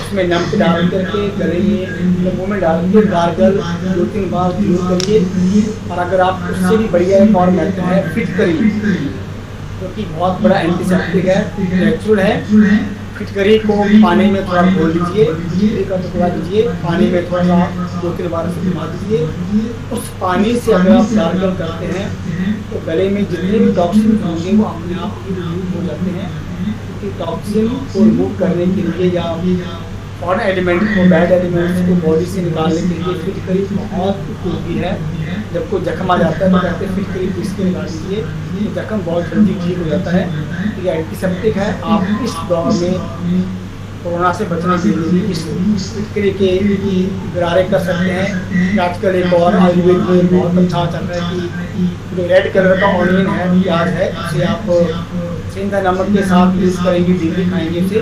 उसमें नमक डाल करके गले में मुँह में डाल के गार्गल 2-3 बार जरूर करिए। और अगर आप उससे भी बढ़िया एक और मेथड है फिटकरी, क्योंकि बहुत बड़ा एंटीसेप्टिक है, नेचुरल है। फिटकरी को पानी में थोड़ा घोल लीजिए, का टुकड़ा दीजिए, पानी में थोड़ा सा 2-3 बार से घुमा दीजिए। उस पानी से अगर आप गार्गल करते हैं तो गले में जितने भी टॉक्सिन होंगे वो अपने आप ही रिमूव हो जाते हैं। क्योंकि टॉक्सिन को रिमूव करने के लिए या फॉरेन एलिमेंट को, बैड एलिमेंट्स को बॉडी से निकालने के लिए फिटकरी बहुत उपयोगी है। जब कोई जख्म आ जाता है तो कहते हैं फिटकरी पीस के निकाल दीजिए, तो जख्म बहुत जल्दी ठीक हो जाता है। तो ये एंटीसेप्टिक है। आप इस दौर में कोरोना से बचने के लिए इस फिटकरी के गरारे कर सकते हैं। आजकल एक और आयुर्वेद में बहुत अच्छा चल रहा है कि जो रेड कलर का ऑनियन है, प्याज है, उसे आप सेंधा नमक के साथ यूज़ करेंगे, डेली खाएंगे उसे,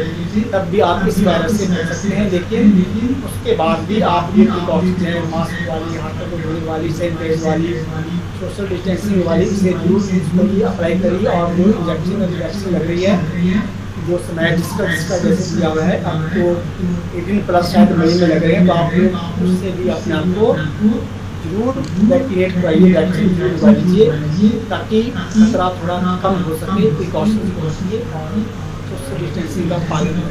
तब भी आप इस वायरस से बच सकते हैं। लेकिन उसके बाद भी आप ये प्रिकॉशंस हैं, मास्क वाली, हाथों को धोने वाली, सैनिटाइज वाली, सोशल डिस्टेंसिंग वाली, इसे जरूर करिए, अप्लाई करिए। और जो इंजेक्शन और रिएक्शन लग रही है, जो समय जिसका जैसे दिया हुआ है, आपको 18+ शायद महीने में लग रहे हैं, तो आप लोग उससे भी अपने आप को जरूर वैक्सीनेट कराइए, वैक्सीन जरूर लगवा लीजिए, ताकि खतरा थोड़ा कम हो सके, प्रिकॉशन हो सके और सोशल डिस्टेंसिंग का पालन हो।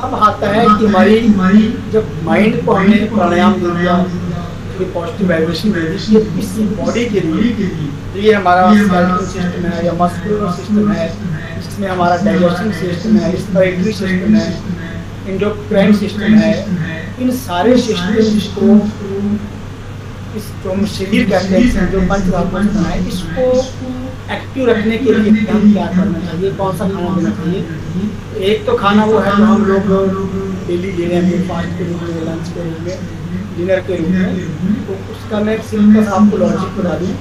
अब आता है कि हमारी जब माइंड को हमने प्राणायाम दे दिया, पॉजिटिव वाइब्रेशन दे दी इस बॉडी के लिए, तो ये हमारा स्केलेटल सिस्टम है या मस्कुलर सिस्टम है, इसमें हमारा डाइजेशन सिस्टम है, रेस्पिरेटरी सिस्टम है, एंडोक्राइन सिस्टम है, इन सारे सिस्टम को इस जो हम शरीर कहते हैं, जो पंचधातुओं से बना है, इसको एक्टिव रखने के लिए हम क्या करना चाहिए, कौन सा खाना देना चाहिए। एक तो खाना वो है जो हम लोग डेली ले रहे हैं, ब्रेकफास्ट के रूप में, लंच के रूप में, डिनर के रूप में। तो उसका मैं सिंपल सा आपको लॉजिक बता दूँ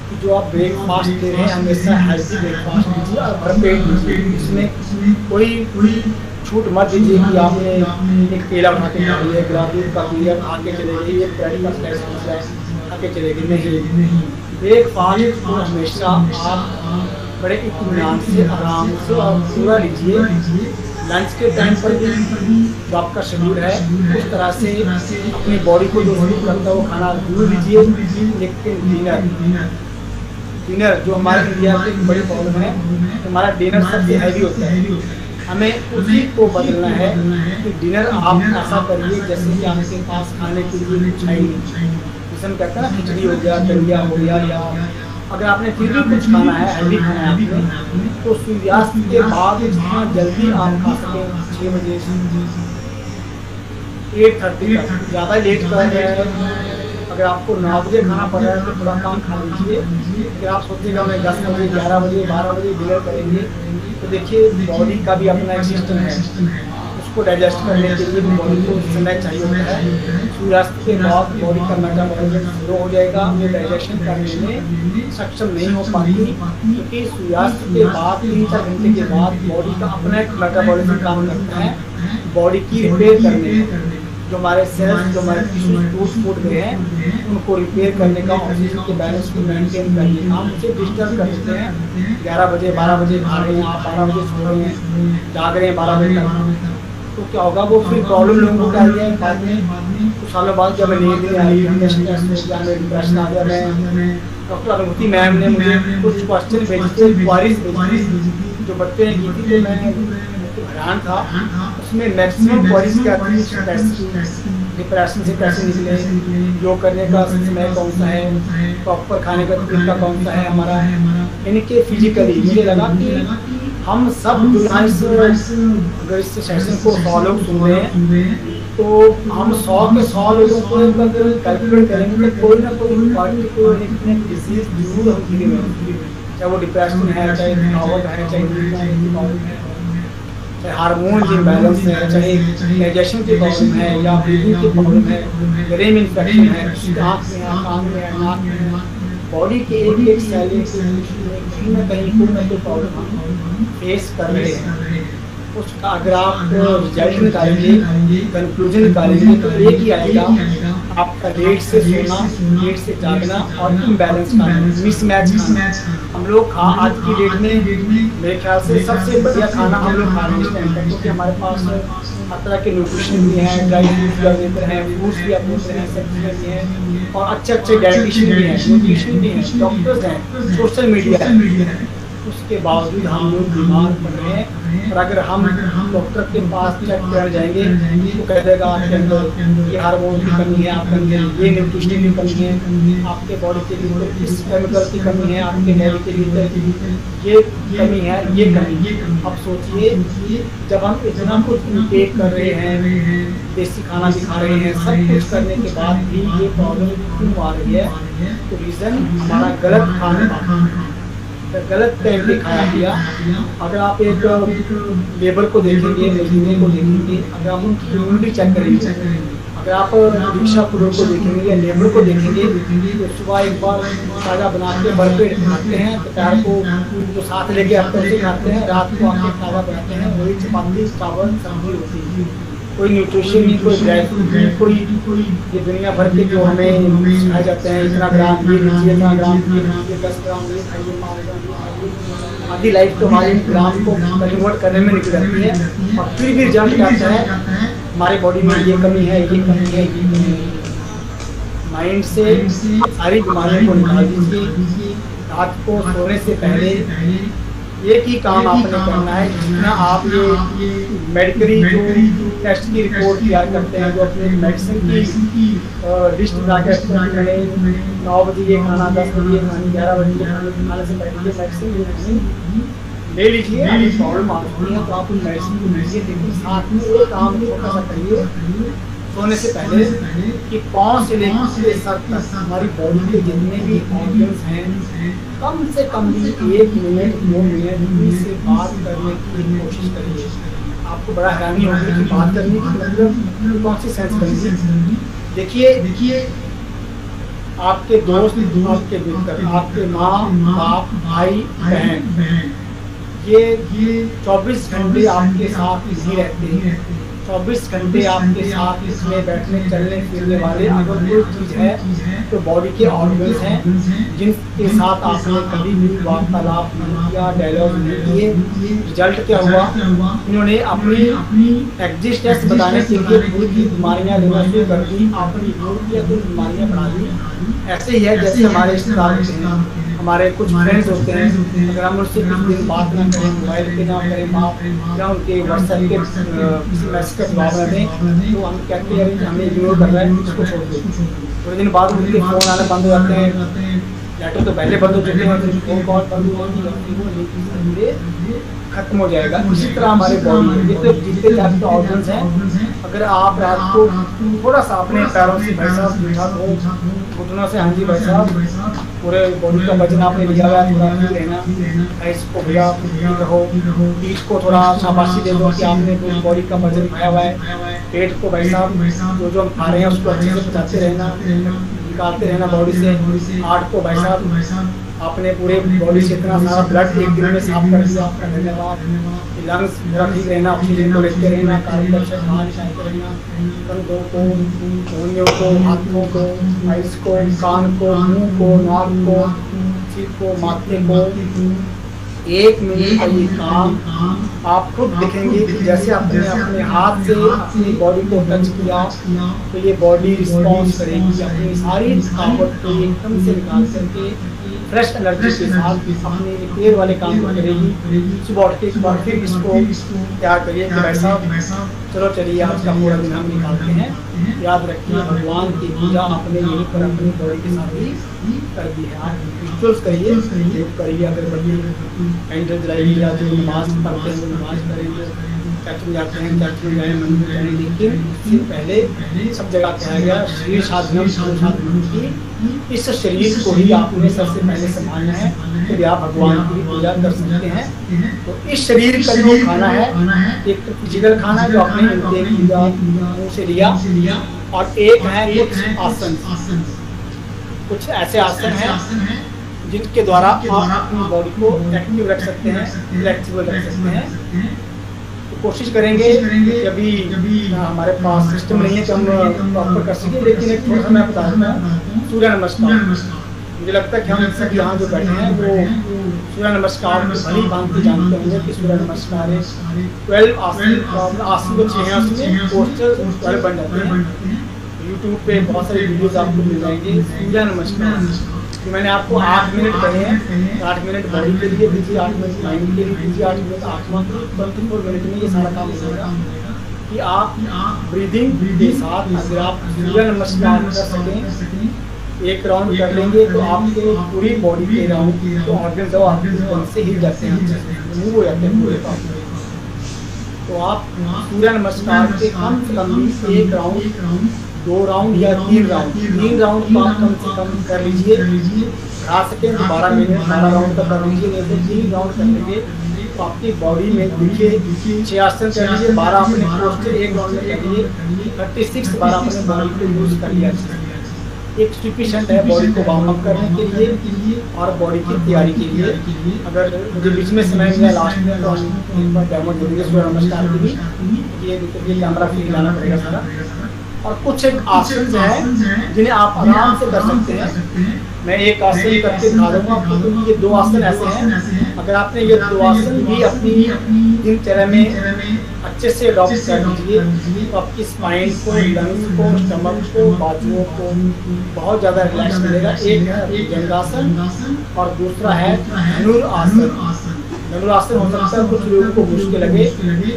कि जो आप ब्रेकफास्ट दे रहे हैं हमेशा हेल्थी ब्रेकफास्ट दीजिए और भरपेट दीजिए। इसमें कोई छूट मत दीजिए कि आपने एक केला उठा के खा लिया, गिलास दूध का पीलिया खा के चले गए, एक ब्रेड का स्लाइस खा के चले गए, नहीं। ब्रेकफास्ट को हमेशा आप बड़े इत्मीनान से, आराम से और पूरा लीजिए। लंच के टाइम पर भी जो आपका शेड्यूल है उस तरह से अपनी बॉडी को जो सूट करता है वो खाना जरूर लीजिए। लेकिन डिनर जो हमारे इंडिया की एक बड़ी प्रॉब्लम है, हमारा डिनर सबसे हैवी होता है। हमें उसी को बदलना है कि डिनर आप ऐसा करिए जैसे कि आपके पास खाने के लिए कुछ है ही नहीं। जैसे हम कहते हैं ना, खिचड़ी हो गया, दलिया हो गया, या अगर आपने फिर भी कुछ खाना है, हैवी खाना है आपने, तो सूर्यास्त के बाद जितना जल्दी आप खा सकें, 6 बजे 8:30 तक, ज़्यादा लेट कर रहे हैं। अगर आपको 9 बजे खाना पड़ रहा है तो थोड़ा कम खा लीजिए। अगर आप सोचिएगा मैं 10 बजे, 11 बजे, 12 बजे डिनर करेंगे, तो देखिए बॉडी का भी अपना एक सिस्टम है, उसको डाइजेस्ट करने के लिए बॉडी को समय चाहिए होता है। सूर्यास्त के बाद बॉडी का मेटाबॉलिज्म स्लो हो जाएगा, वो डाइजेशन करने में सक्षम नहीं हो पाती, क्योंकि सूर्यास्त के बाद 3-4 घंटे के बाद बॉडी का अपना एक मेटाबॉलिज्म काम करता है बॉडी की रिपेयर करने में। जो हमारे सेल्स, जो हमारे टिश्यूज टूट गए हैं, उनको रिपेयर करने का, ऑक्सीजन के बैलेंस को मेंटेन करने का, हम उसे डिस्टर्ब कर देते हैं। 11 बजे 12 बजे खा रहे हैं, आप 12 बजे सो रहे हैं, जाग रहे हैं 12 बजे तक, तो क्या होगा, वो फिर प्रॉब्लम लोगों को क्या है बाद में कुछ सालों बाद जब मैं नींद नहीं आई, हमें स्ट्रेस हो गया, हमें डिप्रेशन आ गया, मैं डॉक्टर अनुभूति मैम ने मुझे कुछ क्वेश्चन भेजे थे, क्वारीज भेजी जो बच्चे ने की थी, तो मैं हैरान था। उसमें मैक्सिमम क्वारीज क्या थी, डिप्रेशन से कैसे निकले, योग करने का समय कौन सा है, प्रॉपर खाने का तरीका कौन सा है हमारा, यानी कि फिजिकली मुझे लगा कि हम सब अगर इस सेशन को 100 लोग सुन रहे हैं तो हम 100 के 100 लोगों को अगर कैलकुलेट करेंगे तो कोई ना कोई पार्टिकुलर डिजीज जरूर हम फ्री में, चाहे वो डिप्रेशन है, चाहे थकावट है, चाहे हार्मोन इम्बैलेंस है, चाहे डाइजेशन की प्रॉब्लम है, या ब्रीदिंग की प्रॉब्लम है, ग्रेम इन्फेक्शन है, आँख में है, कान में है, नाक में है, बॉडी के एक सेल कहीं ना कहीं कोई ना कोई प्रॉब्लम हम फेस कर रहे हैं। उसका अगर आप रिजल्ट निकालेंगे, कंक्लूजन निकालेंगे तो एक ही आएगा, आपका लेट से सोना, लेट से जागना और इम्बैलेंस खाना, मिसमैच खाना। हम लोग आज की डेट में मेरे ख्याल से सबसे बढ़िया खाना हम लोग खा रहे हैं इस टाइम पर, क्योंकि हमारे पास हर तरह के न्यूट्रिशन भी हैं, ड्राई फ्रूट्स भी अवेलेबल हैं, फ्रूट्स भी अवेलेबल हैं, सब्जियाँ भी हैं, और अच्छे अच्छे डाइटिशियन भी हैं, न्यूट्रिशन भी हैं, डॉक्टर्स हैं, सोशल मीडिया है। उसके बावजूद हम लोग बीमार पड़ रहे हैं। और अगर हम डॉक्टर के पास चेक कर जाएंगे तो कह देगा आपके अंदर ये हार्मोन की कमी है, आपके अंदर ये न्यूट्रिशन की कमी है, आपके बॉडी के लिए इस केमिकल की कमी है, आपके बॉडी के लिए ये कमी है, ये कमी। अब सोचिए जब हम इतना कुछ इनटेक कर रहे हैं, देसी खाना भी खा रहे हैं, सब कुछ करने के बाद भी ये प्रॉब्लम क्यों आ रही है, तो रीज़न हमारा गलत खाना, गलत टाइम पे खाया पिया। अगर आप एक लेबर को देखेंगे, मजदूरों को देखेंगे, अगर हम उनकी इम्यूनिटी चेक करेंगे, अगर आप रिक्शा पुरों को देखेंगे या लेबर को देखेंगे तो सुबह एक बार ताज़ा बना के भरपेट खाते हैं, दोपहर को जो साथ लेके आते हैं उसे खाते हैं, रात को आके ताज़ा बनाते हैं, वही चपाती चावल सब्जी होती है, कोई न्यूट्रिशन नहीं, कोई ड्राई फ्रूट नहीं, कोई ये दुनिया भर के जो हमें सिखाए जाते हैं, इतना ग्राम ये लीजिए, इतना ग्राम ये लीजिए, 10 ग्राम ये खाइए, 5 ग्राम ये खाइए। आधी लाइफ तो हमारे ग्राम को कन्वर्ट करने में निकल जाती है, और फिर भी रिजल्ट आता है हमारे बॉडी में ये कमी है, ये कमी है, ये कमी है। माइंड से सारी बीमारियों को निकाल दीजिए। रात को सोने से पहले एक ही काम आपने करना है, जितना आप ये मेडिकली जो टेस्ट की रिपोर्ट तैयार करते हैं, जो अपने मेडिसिन की लिस्ट बना के रखते हैं, 9 बजे ये खाना, 10 बजे ये खानी, 11 बजे ये खाने से पहले ये मेडिसिन ले लीजिए। अगर प्रॉब्लम आती है तो आप उन मेडिसिन को लीजिए, लेकिन साथ में एक काम छोटा सा करिए सोने से पहले कि पाँव से लेकर सर तक हमारी बॉडी के जितने भी ऑर्गन्स हैं, कम से कम भी 1 मिनट 2 मिनट से बात करने की कोशिश करिए। आपको बड़ा हैरानी होगी कि बात करने की मतलब कौन सी सेंस करेंगे। देखिए आपके दोस्त, आपके मित्र, आपके माँ बाप, भाई बहन, ये 24 घंटे आपके साथ नहीं रहते हैं। 24 घंटे आपके साथ इसमें बैठने चलने फिरने वाले अगर कोई चीज़ है तो बॉडी के ऑर्गन्स हैं, जिनके साथ आपने कभी भी वार्तालाप नहीं किया, डायलॉग नहीं किए। रिजल्ट क्या हुआ, इन्होंने अपनी एग्जिस्टेंस बताने के लिए पूरी की बीमारियाँ लेना शुरू कर दी, अपनी किया तो बीमारियाँ बढ़ा दी। ऐसे ही है जैसे हमारे रिश्तेदार होते हैं, हमारे कुछ फ्रेंड्स होते हैं, अगर हम उनसे कुछ दिन बात ना करें, मोबाइल पे ना करें बात, या उनके व्हाट्सएप के किसी मैसेज का जवाब ना दें, तो हम कहते हैं कि हमें इग्नोर कर रहा है, इसको छोड़ दो। थोड़े दिन बाद उनके फ़ोन आना बंद हो जाते हैं, लेटर तो पहले बंद हो चुके हैं, फिर फ़ोन कॉल बंद हो खत्म हो जाएगा। इसी तरह हमारे बॉडी में जितने टाइप के ऑर्गन्स हैं, अगर आप रात को थोड़ा सा अपने पैरों से भाई साहब उठा दो, घुटनों से, हाँ जी भाई साहब, पूरे बॉडी का वजन आपने लिया हुआ है, थोड़ा फ्री रहना, इसको भैया रहो, पीठ को थोड़ा शाबाशी दे दो कि आपने पूरी बॉडी का वजन उठाया हुआ है। पेट को भाई साहब जो हम खा रहे हैं उसको अच्छे से पचाते रहना, निकालते रहना बॉडी से। हार्ट को भाई साहब आपने पूरे बॉडी से इतना सारा ब्लड एक दिन में साफ कर दिया, आपका धन्यवाद। लंग्स पूरा ठीक रहना, ऑक्सीजन को लेते रहना, कार्बन डाइऑक्साइड बाहर निकालते रहना, कंधों को, उंगलियों को, हाथों को, आइस को, कान को, मुंह को, नाक को, सिर को, माथे को, 1 मिनट का ये काम आप खुद देखेंगे कि जैसे आपने अपने हाथ से अपनी बॉडी को टच किया तो ये बॉडी रिस्पॉन्स करेगी, अपनी सारी थकावट को एकदम से निकाल करके फ्रेश एनर्जी के साथ अपने पैर वाले काम को करेगी। सुबह उठ के एक बार फिर इसको तैयार करिए कि भाई साहब चलो चलिए आज का पूरा दिन हम निकालते हैं। याद रखिए भगवान की पूजा आपने यहीं पर अपनी बॉडी के साथ ही कर दी है। आप रिचुअल्स करिए, योग करिए, अगरबत्ती कैंडल जलाइए, या जो नमाज पढ़ते हैं वो नमाज करेंगे, चर्च में जाते हैं चर्च में जाए, मंदिर जाए, लेकिन इससे पहले सब जगह कहा गया शरीर साधनम साधनम की, इस शरीर को ही आपने सबसे पहले संभालना है, फिर आप भगवान की पूजा कर सकते हैं। तो इस शरीर का जो खाना है, एक तो फिजिकल खाना जो आपने इंटेक किया मुंह से लिया, और एक है कुछ आसन, कुछ ऐसे आसन हैं जिनके द्वारा आप अपनी बॉडी को एक्टिव रख सकते हैं, फ्लेक्सिबल रख सकते हैं। तो कोशिश करेंगे कि अभी हमारे पास सिस्टम नहीं है कि हम प्रॉपर कर सकें, लेकिन एक थोड़ा सा मैं बता देता हूँ। सूर्य नमस्कार, मुझे लगता है कि हम सब यहाँ जो बैठे हैं वो सूर्य नमस्कार में भली भांति जानते होंगे कि सूर्य नमस्कार है 12 आसन जो 6 हैं उसमें पोस्टर 12 बन जाते हैं। यूट्यूब पे बहुत सारे वीडियोस आपको मिल जाएंगे। सूर्य नमस्कार कि मैंने आपको 8 मिनट कहे हैं, 8 मिनट बॉडी के लिए दीजिए, 8 मिनट माइंड के लिए दीजिए, 8 मिनट आत्मा के लिए, 24 मिनट में ये सारा काम हो जाएगा कि आप ब्रीदिंग के साथ अगर आप सूर्य नमस्कार कर सकें, एक राउंड कर लेंगे तो आपके पूरी बॉडी के राउंड तो ऑर्गन जो आपके से हिल जाते हैं, मूव हो जाते हैं पूरे काम। तो आप सूर्य नमस्कार के कम से कम 1 राउंड, 2 राउंड या 3 राउंड तो आप कम से कम कर लीजिए। खा सकें तो 12 मिनट 12 राउंड तक कर लीजिए, नहीं तो 3 राउंड कर लीजिए तो आपकी बॉडी में देखिए 6 आसन कर लीजिए, 12 अपने पोस्टर 1 राउंड में कर लीजिए, 36 12 अपने बॉडी को यूज कर लिया। एक सफिशिएंट है बॉडी को वार्म अप करने के लिए और बॉडी की तैयारी के लिए। अगर मुझे बीच में समय मिला लास्ट में तो एक बार डेमो दे देंगे सूर्य नमस्कार की भी। ये कैमरा फिर लाना पड़ेगा सारा। और कुछ एक आसन हैं जिन्हें आप आराम से कर सकते हैं। मैं एक आसन करके दिखा दूंगा आपको, क्योंकि ये 2 आसन ऐसे हैं, अगर आपने ये 2 आसन भी अपनी दिनचर्या में अच्छे से अडॉप्ट कर लीजिए तो आपकी स्पाइन को, लंग्स को, स्टमक को, बाजुओं को बहुत ज़्यादा रिलैक्स मिलेगा। एक है भुजंगासन और दूसरा है धनुरासन। धनुरासन हो सकता है कुछ लोगों को मुश्किल लगे,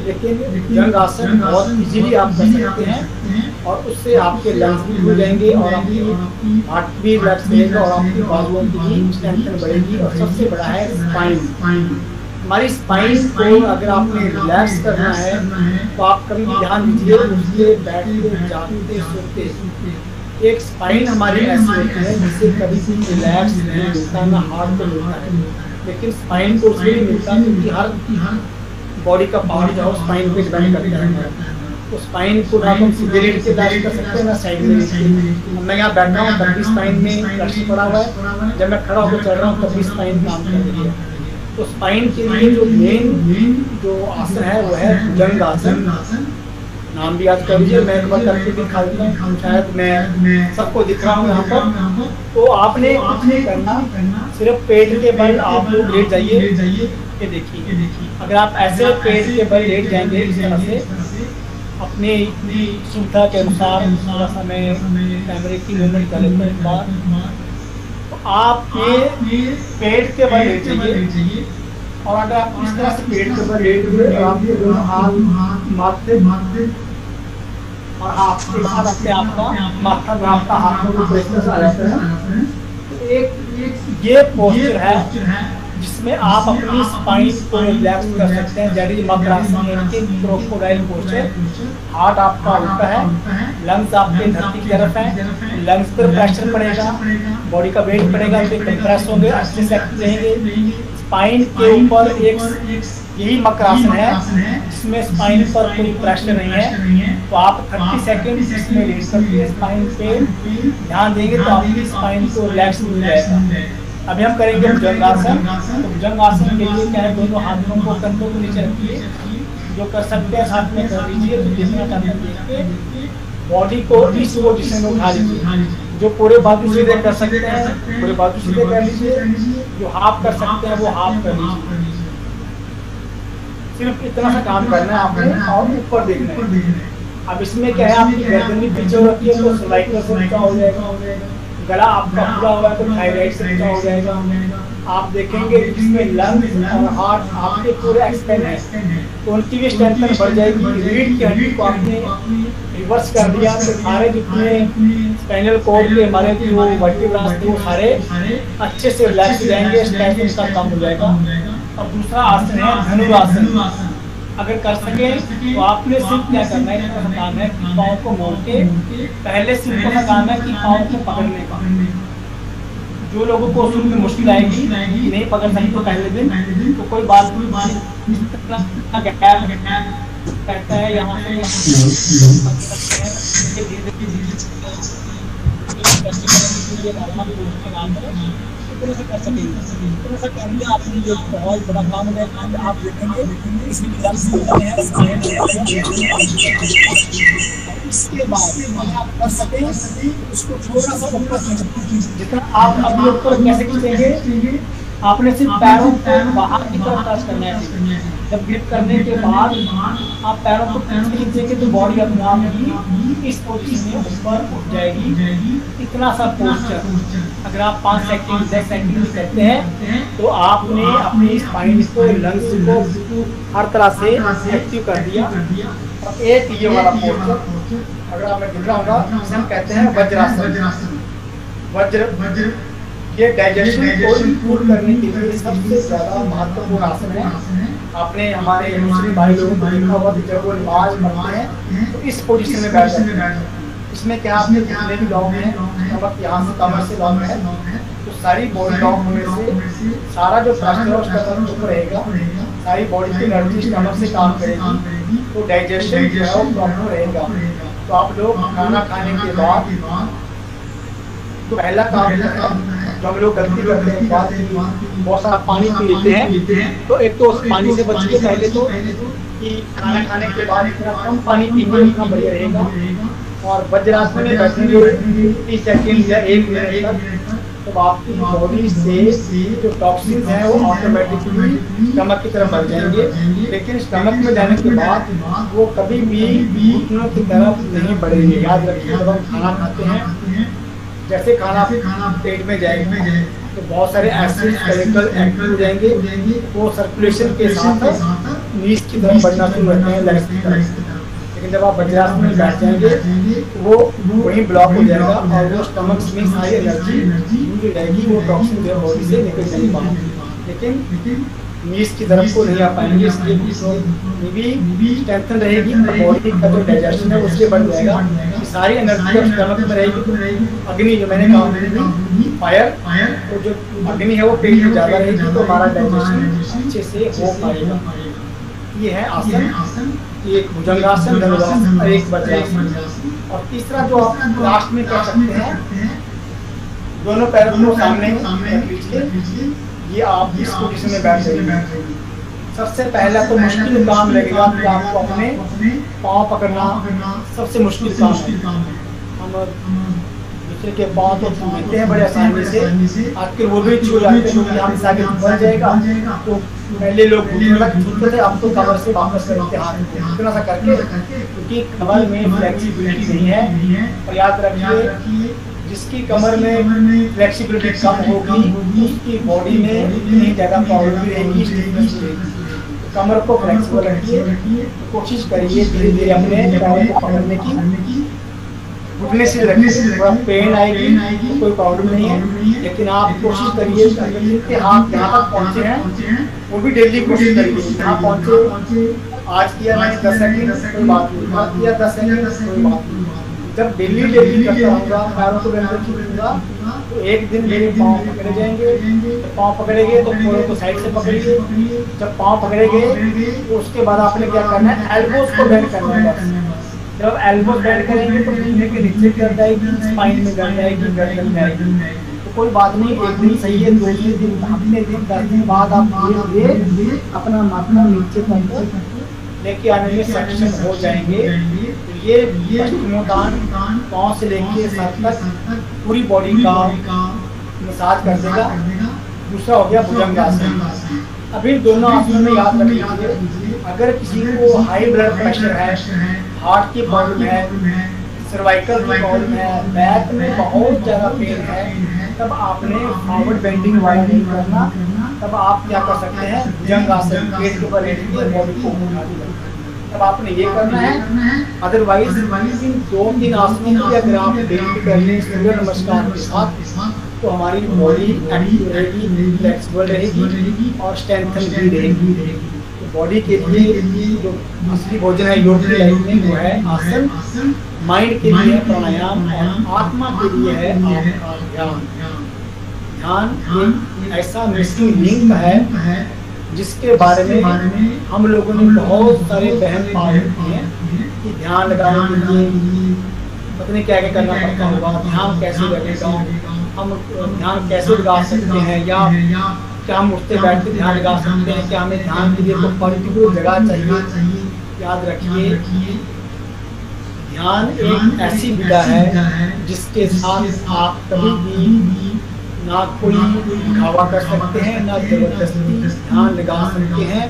लेकिन भुजंगासन बहुत इजीली आप कर सकते हैं और उससे आपके लंग्स भी खुल जाएंगे और आपकी हार्ट भी रिलैक्स रहेगा और आपकी बाजुओं की भी स्ट्रेंथ बढ़ेगी। और सबसे बड़ा है स्पाइन। हमारी स्पाइन को अगर आपने रिलैक्स करना है तो आप कभी भी ध्यान दीजिए, उसके बैठते जागते सोते एक स्पाइन हमारी ऐसी होती है जिससे कभी भी रिलैक्स नहीं मिलता, ना हार्ट को मिलता है, लेकिन स्पाइन को उससे मिलता है क्योंकि हर बॉडी का पावर जो है स्पाइन पे डिपेंड करता है। तो स्पाइन को ना हम सीधे लेट के रिलैक्स कर सकते हैं ना साइड में लेट के। मैं यहाँ बैठा हूँ तब भी स्पाइन में प्रेशर पड़ा हुआ है, जब मैं खड़ा होकर चल रहा हूँ तब भी स्पाइन काम कर रही है। तो स्पाइन के लिए जो मेन जो आसन है वो है भुजंगासन। नाम भी याद कर लीजिए, मैं एक बार करके दिखा देता हूँ, शायद मैं सबको दिख रहा हूँ यहाँ पर। तो आपने कुछ नहीं करना, सिर्फ पेट के बल आप लोग लेट जाइए। ये देखिए, अगर आप ऐसे पेट के बल लेट जाएंगे इस तरह से अपनी सुविधा के अनुसार, थोड़ा सा मैं कैमरे की मूवमेंट कर लेता हूँ एक बार, तो आप ये पेट के बल लेट जाइए। और अगर आप इस तरह से पेट के बल लेट हुए और आपके दोनों हाथ माथे और हाथ के साथ अपने आपका माथा में आपका हाथों को प्रेशर आ जाता है। तो एक ये पोस्चर है जिसमें आप अपनी स्पाइन को रिलैक्स कर सकते हैं। जैसे मकरासन यानी क्रोकोडाइल पोस्चर। हार्ट आपका उल्टा है, लंग्स आपके धरती की तरफ है, लंग्स पर प्रेशर पड़ेगा, बॉडी का वेट पड़ेगा तो कंप्रेस होंगे, अच्छे से एक्टिव रहेंगे। स्पाइन के ऊपर एक यही मकरासन है जिसमें स्पाइन पर कोई प्रेशर नहीं है। तो आप 30 सेकंड इसमें लेट करके स्पाइन पे ध्यान देंगे तो आपकी स्पाइन को रिलैक्स मिल जाएगा। अभी हम करेंगे भुजंगासन। तो भुजंगासन के लिए क्या है, दोनों हाथों को कंधों के नीचे रखिए, जो कर सकते हैं साथ में कर लीजिए। तो जितना टाइम देख के बॉडी को इस पोजीशन में उठा लीजिए। जो पूरे बाजू सीधे कर सकते हैं पूरे बाजू सीधे कर लीजिए, जो हाफ कर सकते हैं वो हाफ कर लीजिए। सिर्फ इतना सा काम करना है आपने और ऊपर देखना है। अब इसमें क्या है, आपकी गर्दन भी पीछे हो रखी है तो सर्वाइकल से ऊंचा हो जाएगा, गला आपका खुला हुआ है तो थायराइड से ऊंचा हो जाएगा। आप देखेंगे इसमें लंग्स और हार्ट आपके पूरे एक्सपेंड है तो उनकी भी स्ट्रेंथ बढ़ जाएगी। रीढ़ की हड्डी को आपने रिवर्स कर दिया तो सारे जितने स्पाइनल कॉर्ड के हमारे जो वर्टिब्रास थे वो सारे अच्छे से रिलैक्स हो जाएंगे, स्ट्रेस उसका कम हो जाएगा। और दूसरा आसन है धनुरासन। अगर कर सके तो आपने सिर्फ क्या करना है, इतना काम है कि पाँव को मोड़ के पहले सिर्फ का काम है कि पाँव को पकड़ने का। जो लोगों को शुरू में मुश्किल आएगी कि नहीं पकड़ सकते तो पहले दिन तो कोई बात कहता है यहाँ से कर सकेंगे। आपने जो बहुत बड़ा काम है आप देखेंगे इसमें इसके बाद आप कर सकें उसको थोड़ा सा ऊपर जितना आप अपने ऊपर कैसे खींचेंगे, आपने सिर्फ पैरों को बाहर की तरफ टच करना है। जब ग्रिप करने के बाद आप पैरों को खींचेंगे तो बॉडी अपने आप ही इस पोजीशन में ऊपर उठ जाएगी। इतना सा पोस्चर अगर आप 5 सेकंड 10 सेकंड करते हैं तो आपने अपनी स्पाइन को, लंग्स को हर तरह से एक्टिव कर दिया। और एक ये वाला पोस्चर अगर मैं गिर रहा हूँ इसे हम कहते हैं वज्रासन। वज्र ये डाइजेशन को इंप्रूव करने के लिए सबसे ज्यादा महत्वपूर्ण आसन है। आपने हमारे मुस्लिम भाई लोगों को देखा होगा कि जब वो नमाज पढ़ते हैं तो इस पोजीशन में बैठ जाते हैं। इसमें क्या आपने जितने भी लॉन्ग हैं, कमर यहाँ से कमर से लॉन्ग है तो सारी बॉडी लॉन्ग होने से सारा जो प्रेशर है उसका ऊपर रहेगा, सारी बॉडी की एनर्जी कमर से काम करेगी तो डाइजेशन जो है वो प्रॉपर रहेगा। तो आप लोग खाना खाने के बाद तो पहला काम है जो हम लोग गलती करते हैं बहुत सारा पानी पी लेते हैं तो एक तो पानी से बच के पहले तो कि खाना खाने के बाद इतना कम पानी पीने उतना बढ़िया रहेगा। और वज्रासन में बैठेंगे 30 सेकंड या 1 मिनट तक तो आपकी बॉडी से जो टॉक्सिन्स हैं वो ऑटोमेटिकली स्टमक की तरफ बढ़ जाएंगे। लेकिन स्टमक में जाने के बाद वो कभी भी घुटनों की तरफ नहीं बढ़ेंगे। याद रखिए जब हम खाना खाते हैं जैसे खाना पेट में जाएगा तो बहुत सारे एसिड केमिकल एक्टिव हो जाएंगे, वो सर्कुलेशन के साथ नीच की तरफ बढ़ना शुरू होते हैं, लेग्स की तरफ। लेकिन जब आप वज्रासन में बैठ जाएंगे तो वो वहीं ब्लॉक हो जाएगा और वो स्टमक में सारी एनर्जी यूज रहेगी, वो टॉक्सिन जो बॉडी से निकल जाएगी बाहर, लेकिन नीच की तरफ को नहीं आ पाएंगे। इसलिए भी स्ट्रेंथन रहेगी, बॉडी का जो डाइजेशन है उससे बढ़ जाएगा, सारी एनर्जी जब स्टमक में रहेगी। अग्नि जो मैंने कहा फायर, तो जो अग्नि है वो पेट में ज़्यादा रहेगी तो हमारा डाइजेशन अच्छे से हो पाएगा। ये है आसन, एक भुजंगासन, धनुरासन और एक वज्रासन। और तीसरा जो आप लास्ट में कर सकते हैं, दोनों पैरों को सामने रख लीजिए, ये आप इस पोजीशन में बैठ जाइए। सबसे पहला तो मुश्किल काम लगेगा कि आपको अपने पाँव पकड़ना सबसे मुश्किल काम है। हम दूसरे के पाँव तो छूते हैं बड़े आसानी से, आखिर वो भी छू जाते हैं क्योंकि हम आगे बढ़ जाएगा। तो पहले लोग छूते थे, अब तो कमर से वापस करते हाथ इतना सा करके, क्योंकि कमर में फ्लेक्सिबिलिटी नहीं है। और याद रखिए जिसकी कमर में फ्लेक्सिबिलिटी कम होगी उसकी बॉडी में इतनी ज़्यादा प्रॉब्लम भी रहेगी, स्टिफनेस रहेगी। कमर को फ्लेक्सिबल रखिए, कोशिश करिए धीरे धीरे अपने पैरों को पकड़ने की, घुटने से रखिए। थोड़ा पेन आएगी तो कोई प्रॉब्लम नहीं है, लेकिन आप कोशिश करिए कि हाथ जहाँ तक पहुँचे हैं वो भी डेली कोशिश करिए। जहाँ पहुँचे आज किया मैंने 10 सेकंड कोई बात नहीं, आज किया 10 सेकंड कोई बात नहीं। जब डेली करता रहूँगा, पैरों को बेंड खींचूंगा तो एक दिन मेरे पाँव पकड़े जाएंगे। जब पाँव पकड़ेंगे तो पैरों को साइड से पकड़िए, जब पाँव पकड़ेंगे तो उसके बाद आपने क्या करना है, एल्बोज को बेंड करना है बस। जब एल्बोज बेंड करेंगे तो सीने के नीचे दर्द आएगी, स्पाइन में दर्द आएगी, गर्दन में आएगी। तो कोई बात नहीं, एक दिन सही है, 2 दिन, हफ्ते दिन, 10 दिन बाद आप धीरे धीरे अपना माथा नीचे तक लेके आने में सक्षम हो जाएंगे। ये पश्चिमोत्तान पाँव से लेके सर तक पूरी बॉडी का मसाज कर देगा। दूसरा हो गया भुजंगासन। अभी दोनों आसनों में याद रख लीजिए, अगर किसी को हाई ब्लड प्रेशर है, हार्ट की प्रॉब्लम है, सर्वाइकल की प्रॉब्लम है, बैक में बहुत ज़्यादा पेन है, तब आपने फॉरवर्ड बेंडिंग वाला नहीं करना। तब आप क्या कर सकते हैं, भुजंग आसन, पेट के ऊपर लेट के बॉडी को उठा दिया, तब आपने ये करना है। अदरवाइज इन 2-3 आसनों की अगर आप डेली कर लें सूर्य नमस्कार के साथ, तो हमारी बॉडी एक्टिव रहेगी, फ्लेक्सिबल रहेगी और स्ट्रेंथन भी रहेगी। तो बॉडी के लिए जो असली भोजन है योग की लाइफ में वो है आसन, माइंड के लिए प्राणायाम और आत्मा के लिए है आपका ध्यान। ध्यान एक ऐसा मिसिंग लिंक है जिसके बारे में हम लोगों ने बहुत सारे वहम पाए हैं कि ध्यान लगाने के लिए पता नहीं क्या क्या करना पड़ता होगा, ध्यान कैसे लगेगा, हम ध्यान कैसे लगा सकते हैं, या क्या हम उठते बैठते ध्यान लगा सकते हैं, क्या हमें ध्यान के लिए कोई पर्टिकुलर जगह चाहिए। याद रखिए, ध्यान एक ऐसी विधा है जिसके साथ आप कभी भी ना कोई दिखावा कर सकते हैं, ना जबरदस्ती ध्यान लगा सकते हैं,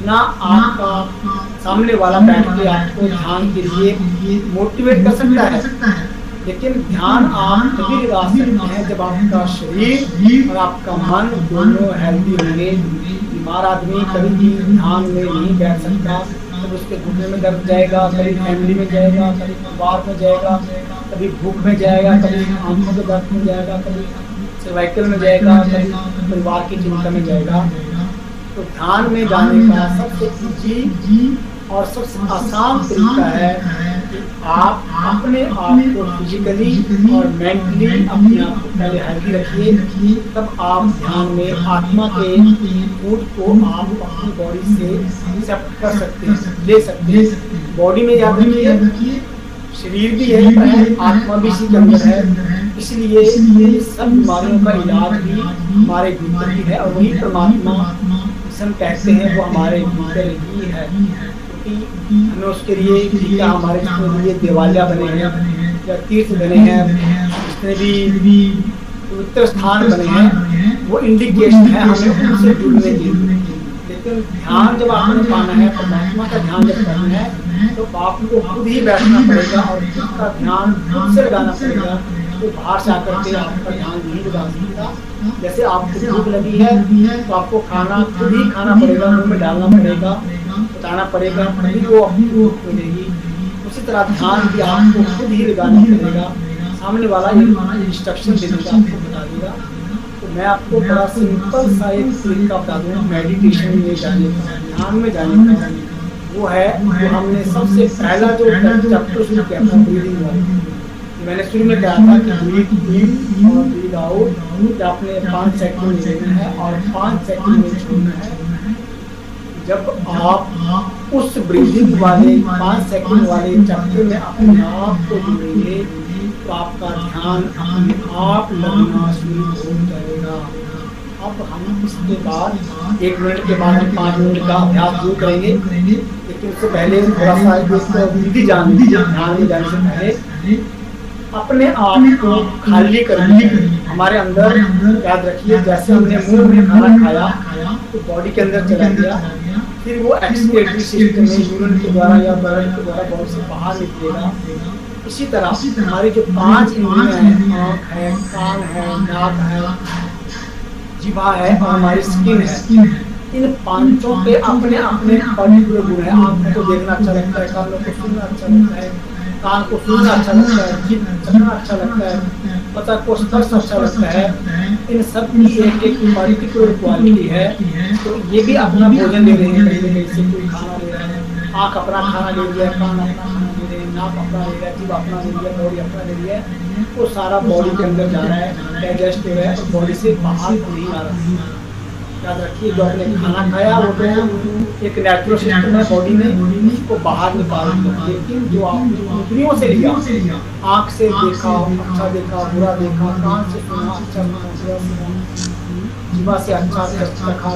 ना आपका सामने वाला बैठ के आपको ध्यान के लिए मोटिवेट कर सकता है। लेकिन ध्यान आप तभी लगा सकते हैं जब आपका शरीर और आपका मन दोनों हेल्दी होंगे। बीमार आदमी कभी भी ध्यान में नहीं बैठ सकता, कभी उसके घुटने में दर्द जाएगा, कभी फैमिली में जाएगा, कभी परिवार में जाएगा, कभी भूख में जाएगा, कभी आंखों के दर्द में जाएगा, कभी सर्वाइकल में जाएगा, कभी परिवार की चिंता में जाएगा। तो ध्यान में जाने का सबसे इजी और सबसे आसान तरीका है कि आप अपने आप को फिजिकली और मेंटली अपने आप को पहले हेल्दी रखिए, तब आप ध्यान में आत्मा के फूड को आप अपनी बॉडी से एक्सेप्ट कर सकते हैं, ले सकते हैं। बॉडी में याद रखिए शरीर भी है, आत्मा भी इसी के अंदर है, इसलिए सब बीमारियों का इलाज भी हमारे भीतर ही है और वही परमात्मा हम कहते हैं वो हमारे भीतर ही है। क्योंकि हमें उसके लिए जितना हमारे जितने लिए देवालय बने हैं या तीर्थ बने हैं, जितने भी पवित्र स्थान बने हैं, वो इंडिकेशन है हमें उनसे जुड़ने के लिए। लेकिन ध्यान जब आपने पाना है, परमात्मा का ध्यान जब करना है, तो आपको खुद ही बैठना पड़ेगा और खुद का ध्यान खुद से लगाना पड़ेगा। तो बाहर से आकर के आपका ध्यान नहीं लगा सकता। जैसे आपको भूख लगी है तो आपको खाना खुद ही खाना पड़ेगा, मुंह में डालना पड़ेगा, बताना पड़ेगा, तभी वो अपनी भूख मिलेगी। उसी तरह ध्यान भी आपको खुद ही लगाना पड़ेगा, सामने वाला इंस्ट्रक्शन दे देगा, आपको बता देगा। तो मैं आपको बड़ा सिंपल सा एक तरीका बता दूँ मेडिटेशन में जाने का, ध्यान में जाने का। वो है जो हमने सबसे पहला जो चैप्टर शुरू किया था ब्रीदिंग वाला, मैंने शुरू में कहा था कि ब्रीथ इन और ब्रीथ आउट आपने 5 सेकंड लेना है और 5 सेकंड में छोड़ना है। जब आप उस ब्रीदिंग वाले 5 सेकंड वाले चैप्टर में अपने आप को जुड़ेंगे तो आपका ध्यान अपने आप लगना शुरू हो जाएगा। अब हम इसके बाद 1 मिनट के बाद हम 5 मिनट का अभ्यास शुरू करेंगे, लेकिन उससे पहले थोड़ा सा विधि जान लीजिए। ध्यान में जाने से पहले अपने आप को खाली करना। हमारे अंदर याद रखिए, जैसे हमने मुंह में खाना खाया तो बॉडी के अंदर चला गया, फिर वो एक्सक्रीटरी सिस्टम में यूरिन के द्वारा या ब्लड के द्वारा बॉडी से बाहर निकलेगा। इसी तरह हमारी जो 5 इंद्रियां हैं, आँख है, कान है, नाक है, जीवा है और हमारी स्किन है, इन 5 के अपने अपने पर्टिकुलर गुण है। आँख को देखना अच्छा लगता है, कानों को सुनना अच्छा लगता है, कान को सुनना अच्छा लगता है, जीभ चखना अच्छा लगता है, त्वचा को स्पर्श अच्छा लगता है। इन सब की एक एक पर्टिकुलर क्वालिटी है। तो ये भी अपना भोजन ले रहे हैं, कहीं से कोई खाना ले रहा है, आँख अपना खाना ले लिया, कान अपना खाना ले रहे हैं, नाक अपना ले रहा है, जीभ अपना ले लिया, बॉडी अपना ले लिया, वो सारा बॉडी के अंदर जा रहा है, डाइजेस्ट हो रहा है और बॉडी से बाहर नहीं आ रहा है। याद रखिए, जो आपने खाना खाया वो तो एक नेचुरल सिस्टम है बॉडी में, उसको बाहर निकाल दो। लेकिन जो आपने इंद्रियों से लिया, आँख से देखा, अच्छा देखा, बुरा देखा, कान से सुना, अच्छा सुना, बुरा सुना, जीवा से अच्छा चखा,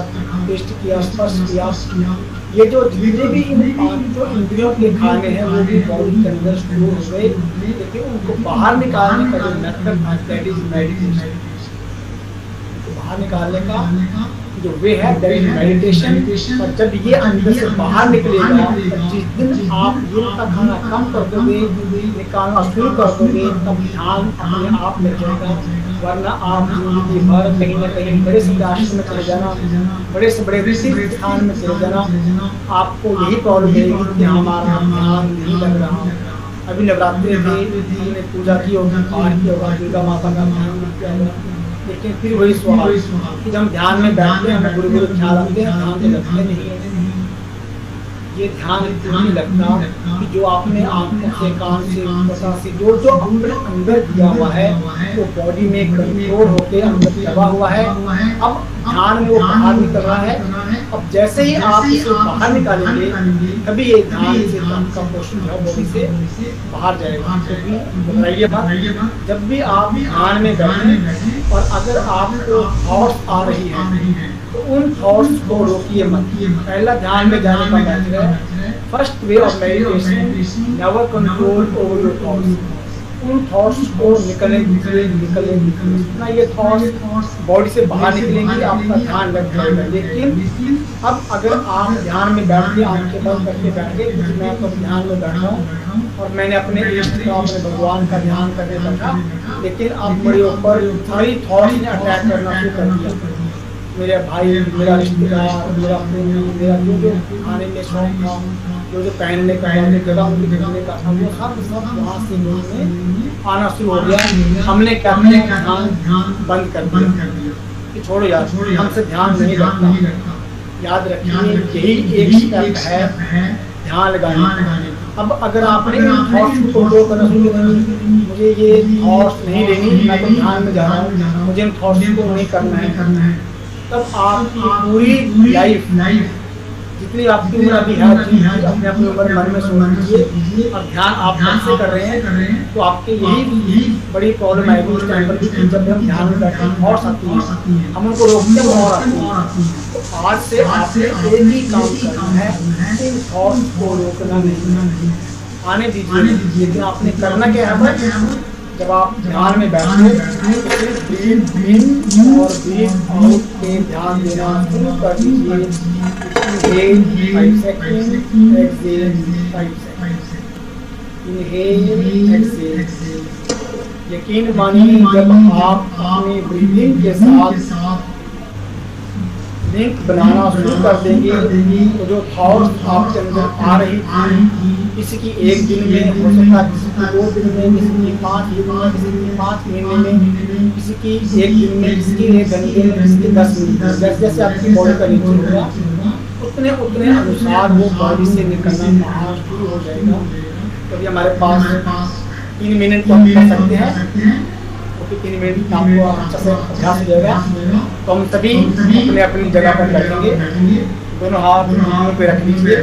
टेस्ट किया, स्पर्श किया, ये जो जितने भी इन 5 इंद्रियों के खाने हैं वो भी बॉडी के अंदर स्टोर हो गए। लेकिन उनको बाहर निकालने का जो मेथड दैट इज मेडिटेशन। बाहर निकालने का जो वे है दैट इज मेडिटेशन। और जब ये अंदर से बाहर निकलेगा, जिस दिन आप दिन का खाना कम कर दोगे, निकालना शुरू कर दोगे, तब ध्यान अपने आप मिल जाएगा। वरना आप जिंदगी भर कहीं ना कहीं बड़े से आश्रम में चले जाना, बड़े से बड़े तीर्थ स्थान में चले जाना, आपको यही प्रॉब्लम रहेगी कि हमारा ध्यान नहीं लग रहा। अभी नवरात्रि थे, ने पूजा की होगी, पाठ किया होगा, दुर्गा माता का ध्यान नहीं किया होगा, लेकिन फिर वही सवाल कि जब हम ध्यान में बैठते हैं, हमें गुरु गुरु ख्याल रखते हैं, ध्यान में लगते नहीं है। ये ध्यान नहीं लगता कि जो आपने आंखों से, कान से, त्वचा से जो जो अपने अंदर दिया हुआ है वो बॉडी में कंट्रोल होकर अंदर दबा हुआ है। अब ध्यान में वो बाहर निकल रहा है। अब जैसे ही आप इसे बाहर निकालेंगे, तभी ये ध्यान से आपका पोषण जो बॉडी से बाहर जाएगा। बताइए बात, जब भी आप ध्यान में बैठें और अगर आपको थॉट्स आ रही है तो उन थॉट्स को रोकिए मत। पहला ध्यान में जाने का मैटर है, first way of meditation, never control over your thoughts. उन थॉट्स को निकलने जितना ये थॉट्स बॉडी से बाहर निकलेंगे, आपका ध्यान लग जाएगा। लेकिन अब अगर आप ध्यान में बैठ के आंखें बंद करके बैठ गए, क्योंकि मैं तो ध्यान में बैठा हूँ और मैंने अपने इष्ट का, अपने भगवान का ध्यान करने बैठा, लेकिन अब मेरे ऊपर सारी थॉट्स ने अटैक करना शुरू कर दिया। मेरे भाई, मेरा रिश्तेदार, मेरा प्रेमी, मेरा जो जो खाने में शौक था, जो जो पहनने का जगह उनके घूमने का था, वो सब वहाँ से में आना शुरू हो गया। हमने क्या किया, ध्यान बंद कर दिया कि छोड़ो यार, हमसे ध्यान नहीं लगता। याद रखिए, यही एक स्टेप है ध्यान लगाने। अब अगर आपने इन थॉट्स को कंट्रोल करना शुरू कर दिया, मुझे ये थॉट्स नहीं लेनी, मैं तो ध्यान में जा रहा हूँ, मुझे इन थॉट्स को नहीं करना है, तब आपकी पूरी लाइफ जितनी आपकी उम्र अभी है, अपने अपनी उम्र मन में सोच लीजिए और ध्यान आप कैसे कर रहे हैं, तो आपके यही बड़ी प्रॉब्लम आएगी उस टाइम पर कि जब हम ध्यान में बैठे हैं और आती है, हम उनको रोकते हैं और आती है। तो आज से आपने एक ही काम करना है, इन थॉट्स को रोकना नहीं, आने दीजिए। लेकिन आपने करना क्या है, जब आप ध्यान में बैठे ब्रीथ इन और ब्रीथ आउट पे ध्यान देना शुरू कर दीजिए। Inhale 5 second, exhale 5 second, inhale exhale. यकीन मानिए, जब आप अपनी ब्रीथिंग के साथ लिंक बनाना शुरू कर देंगे, तो जो थॉट्स आपके अंदर आ रही थी, किसी की एक दिन में हो सकता है, किसी की 2 दिन में, किसी की 5 दिन में, किसी की 5 महीने में, किसी की 1 दिन में, किसी की 1 घंटे में, किसी की 10 मिनट में। जैसे जैसे आपकी बॉडी का नेचर होगा, उतने उतने अनुसार वो बॉडी से निकलना बाहर शुरू हो जाएगा। तो हमारे पास 3 मिनट तो हम कर सकते हैं, 3 मिनट आपको अच्छा से अभ्यास हो जाएगा। तो हम सभी अपने अपनी जगह पर बैठेंगे, दोनों हाथ उंगलियों पे रख लीजिए।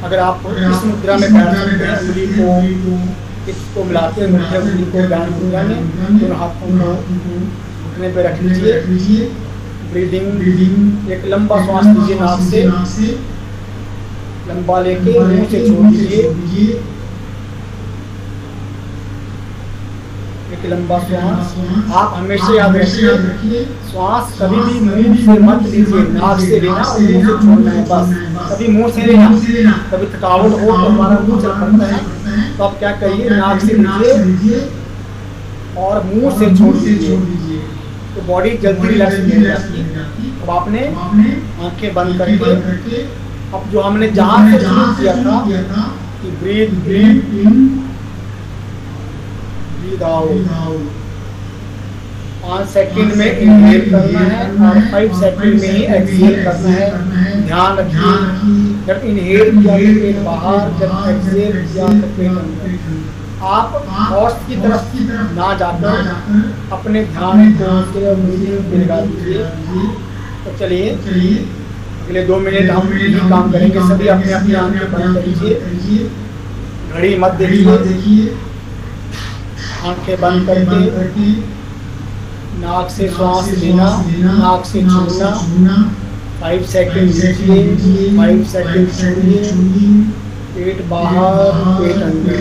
अगर आप इस मुद्रा में बैठ सकते हैं, उंगली को इसको मिलाते हैं, उंगली को ज्ञान मुद्रा में दोनों हाथों को घुटने पे रख लीजिए। ब्रीदिंग, एक लंबा श्वास लीजिए, नाक से लंबा लेके मुंह से छोड़ दीजिए। एक लंबा श्वास। आप हमेशा याद रखिए, श्वास कभी भी मुंह से मत लीजिए, नाक से लेना और मुंह से छोड़ना है बस। कभी मुंह से लेना, कभी थकावट हो तो हमारा मुंह चल पड़ता है, तो आप क्या करिए, नाक से लीजिए और मुंह से छोड़ दीजिए, तो बॉडी जल्दी रिलैक्स हो जाती है। अब आपने आंखें बंद करके, अब जो हमने जहाँ से शुरू किया था कि ब्रीथ इन, ब्रीथ आउट, 5 सेकंड में इनहेल करना है और 5 सेकंड में ही एक्सहेल करना है। ध्यान रखिए, जब इनहेल किया तो पेट बाहर, जब एक्सहेल किया तो पेट अंदर। आप थॉट्स की तरफ ना जाकर अपने ध्यान को ब्रीथिंग पे लगा दीजिए। तो चलिए अगले 2 मिनट हम यही काम करेंगे। सभी अपने अपनी आंखें बंद कीजिए, घड़ी मत देखिए, आंखें बंद करके नाक से श्वास लेना, नाक से छोड़ना, 5 सेकंड लीजिए, 5 सेकंड छोड़िए, पेट बाहर, पेट अंदर।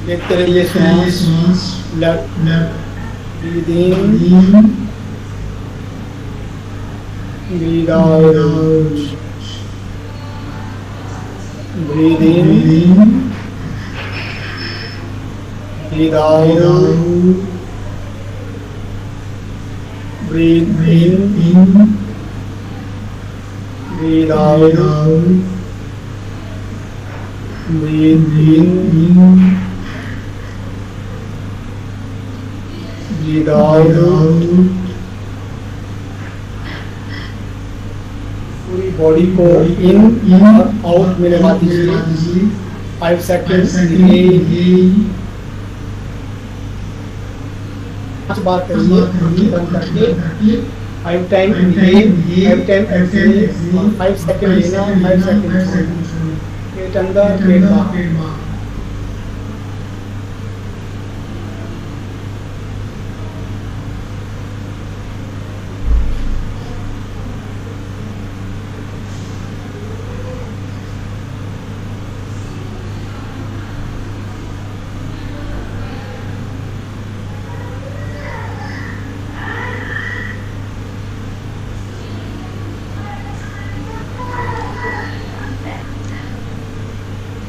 लेते रहिए श्वास, breathe in, breathe out, breathe in, breathe out, breathe in, breathe out, breathe in, breathe out। पूरी बॉडी को इन और आउट में लगा दीजिए। 5 सेकंड पांच बार करिए बंद करके। 5 टाइम इनहेल, 5 टाइम एक्सहेल और 5 सेकंड लेना, 5 सेकंड छोड़ना। पेट अंदर, पेट बाहर।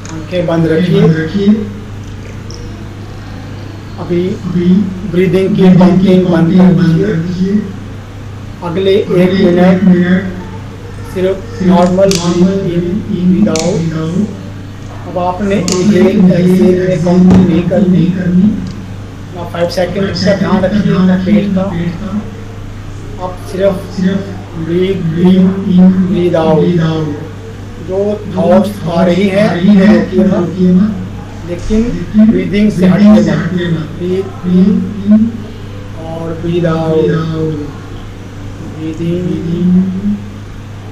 आंखें बंद रखिए। अभी ब्रीदिंग की काउंटिंग बंद कर दीजिए। अगले 1 मिनट सिर्फ नॉर्मल ब्रीद आउट। अब आपने इनहेल एक्सहेल में काउंटिंग नहीं करनी। 5 सेकंड का ध्यान रखिए पेट का। आप सिर्फ ब्रीद इन, ब्रीद आउट। जो थॉट्स आ रही हैं रोकिए मत, लेकिन ब्रीदिंग से हटिए मत। ब्रीद इन और breathe out, breathe in,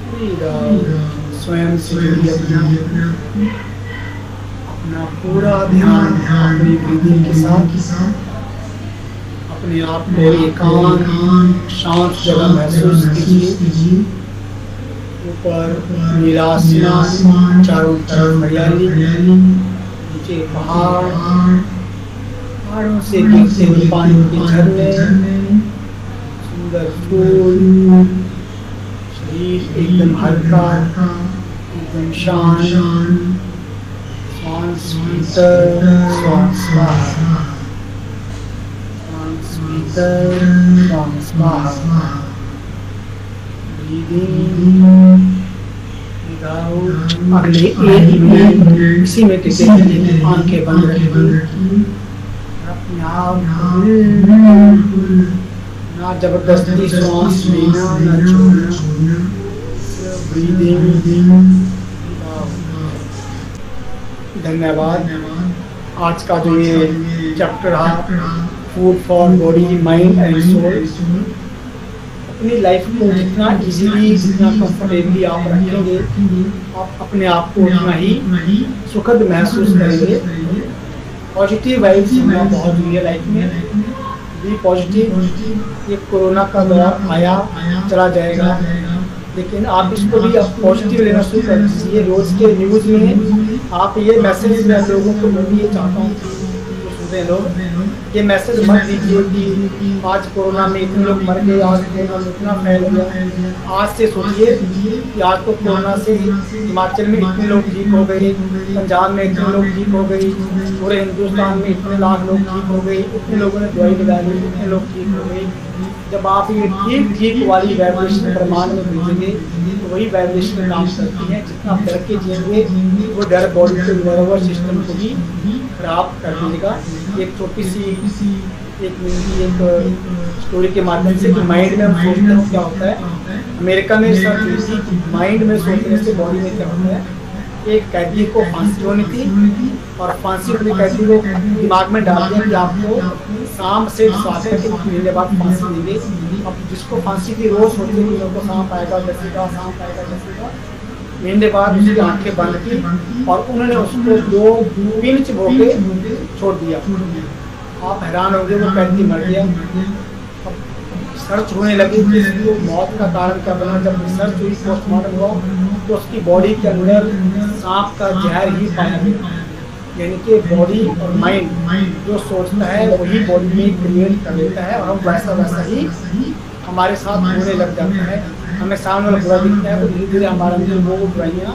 breathe out. स्वयं से जुड़िए अपना पूरा ध्यान अपनी ब्रीदिंग के साथ। अपने आप को एकांत शांत जगह महसूस कीजिए। ऊपर नीला आसमान, चारों तरफ हरियाली, नीचे पहाड़, पहाड़ों से गिरते हुए पानी के झरने, सुंदर फूल, शरीर एकदम हल्का, एकदम शांत। श्वास भीतर, श्वास बाहर, श्वास भीतर, श्वास बाहर। अगले 1 मिनट इसी में टिके रहिए। आंखें बंद रखिए। अपने आप ना जबरदस्ती श्वास लेना ना छोड़ना। ब्रीदिंग। धन्यवाद। आज का जो ये चैप्टर रहा food for body, mind and soul, अपनी लाइफ को जितना इजीली, जितना कंफर्टेबली आप रखेंगे, आप अपने आप को उतना ही सुखद महसूस करेंगे। पॉजिटिव वाइब्स होना बहुत जरूरी है लाइफ में। B positive. ये कोरोना का दौर आया चला जाएगा, लेकिन आप इसको भी अब पॉजिटिव लेना शुरू कर दीजिए। रोज के न्यूज़ में आप ये मैसेज मैं लोगों को मैं भी ये चाहता हूँ सुनते हैं लोग, ये मैसेज मत दीजिए कि आज कोरोना में इतने लोग मर गए, आज कोरोना इतना फैल गया। आज से सोचिए कि आज तो कोरोना से हिमाचल में इतने लोग ठीक हो गए, पंजाब में इतने लोग ठीक हो गए, पूरे हिंदुस्तान में इतने लाख लोग ठीक हो गए, इतने लोगों ने दवाई लगा ली, इतने लोग ठीक हो गए। जब आप ये ठीक वाली वाइब्रेशन प्रमाण में भेजेंगे तो वही वाइब्रेशन काम करती है। जितना डर के जिएंगे वो डर बॉडी के नर्वस सिस्टम को भी खराब कर देगा। एक छोटी सी एक स्टोरी के माध्यम से कि माइंड में हम सोचते हैं क्या होता है। अमेरिका में रिसर्च हुई थी कि माइंड में सोचने से बॉडी में क्या होता है। एक कैदी को फांसी होनी थी और फांसी होने कैदी को दिमाग में डाल दिया कि आपको शाम से 7 महीने बाद फांसी देंगे। अब जिसको फांसी की रोज होती है कि को सांप आएगा डसेगा, सांप आएगा डसेगा। महीने बाद उसकी आंखें बंद की और उन्होंने उसको 2 पिंच भोगे छोड़ दिया। आप हैरान हो गए, वो कैदी मर गया। सर्च होने लगी कि इसकी मौत का कारण क्या बना। जब रिसर्च हुई, पोस्टमार्टम हुआ तो उसकी बॉडी के अंदर सांप का जहर ही पाया गया। यानी कि बॉडी और माइंड जो सोचता है वही बॉडी में क्रिएट कर लेता है और हम वैसा ही हमारे साथ होने लग जाता है। हमें सामने वाला बुरा दिखता है तो धीरे धीरे हमारे अंदर वो बुराइयाँ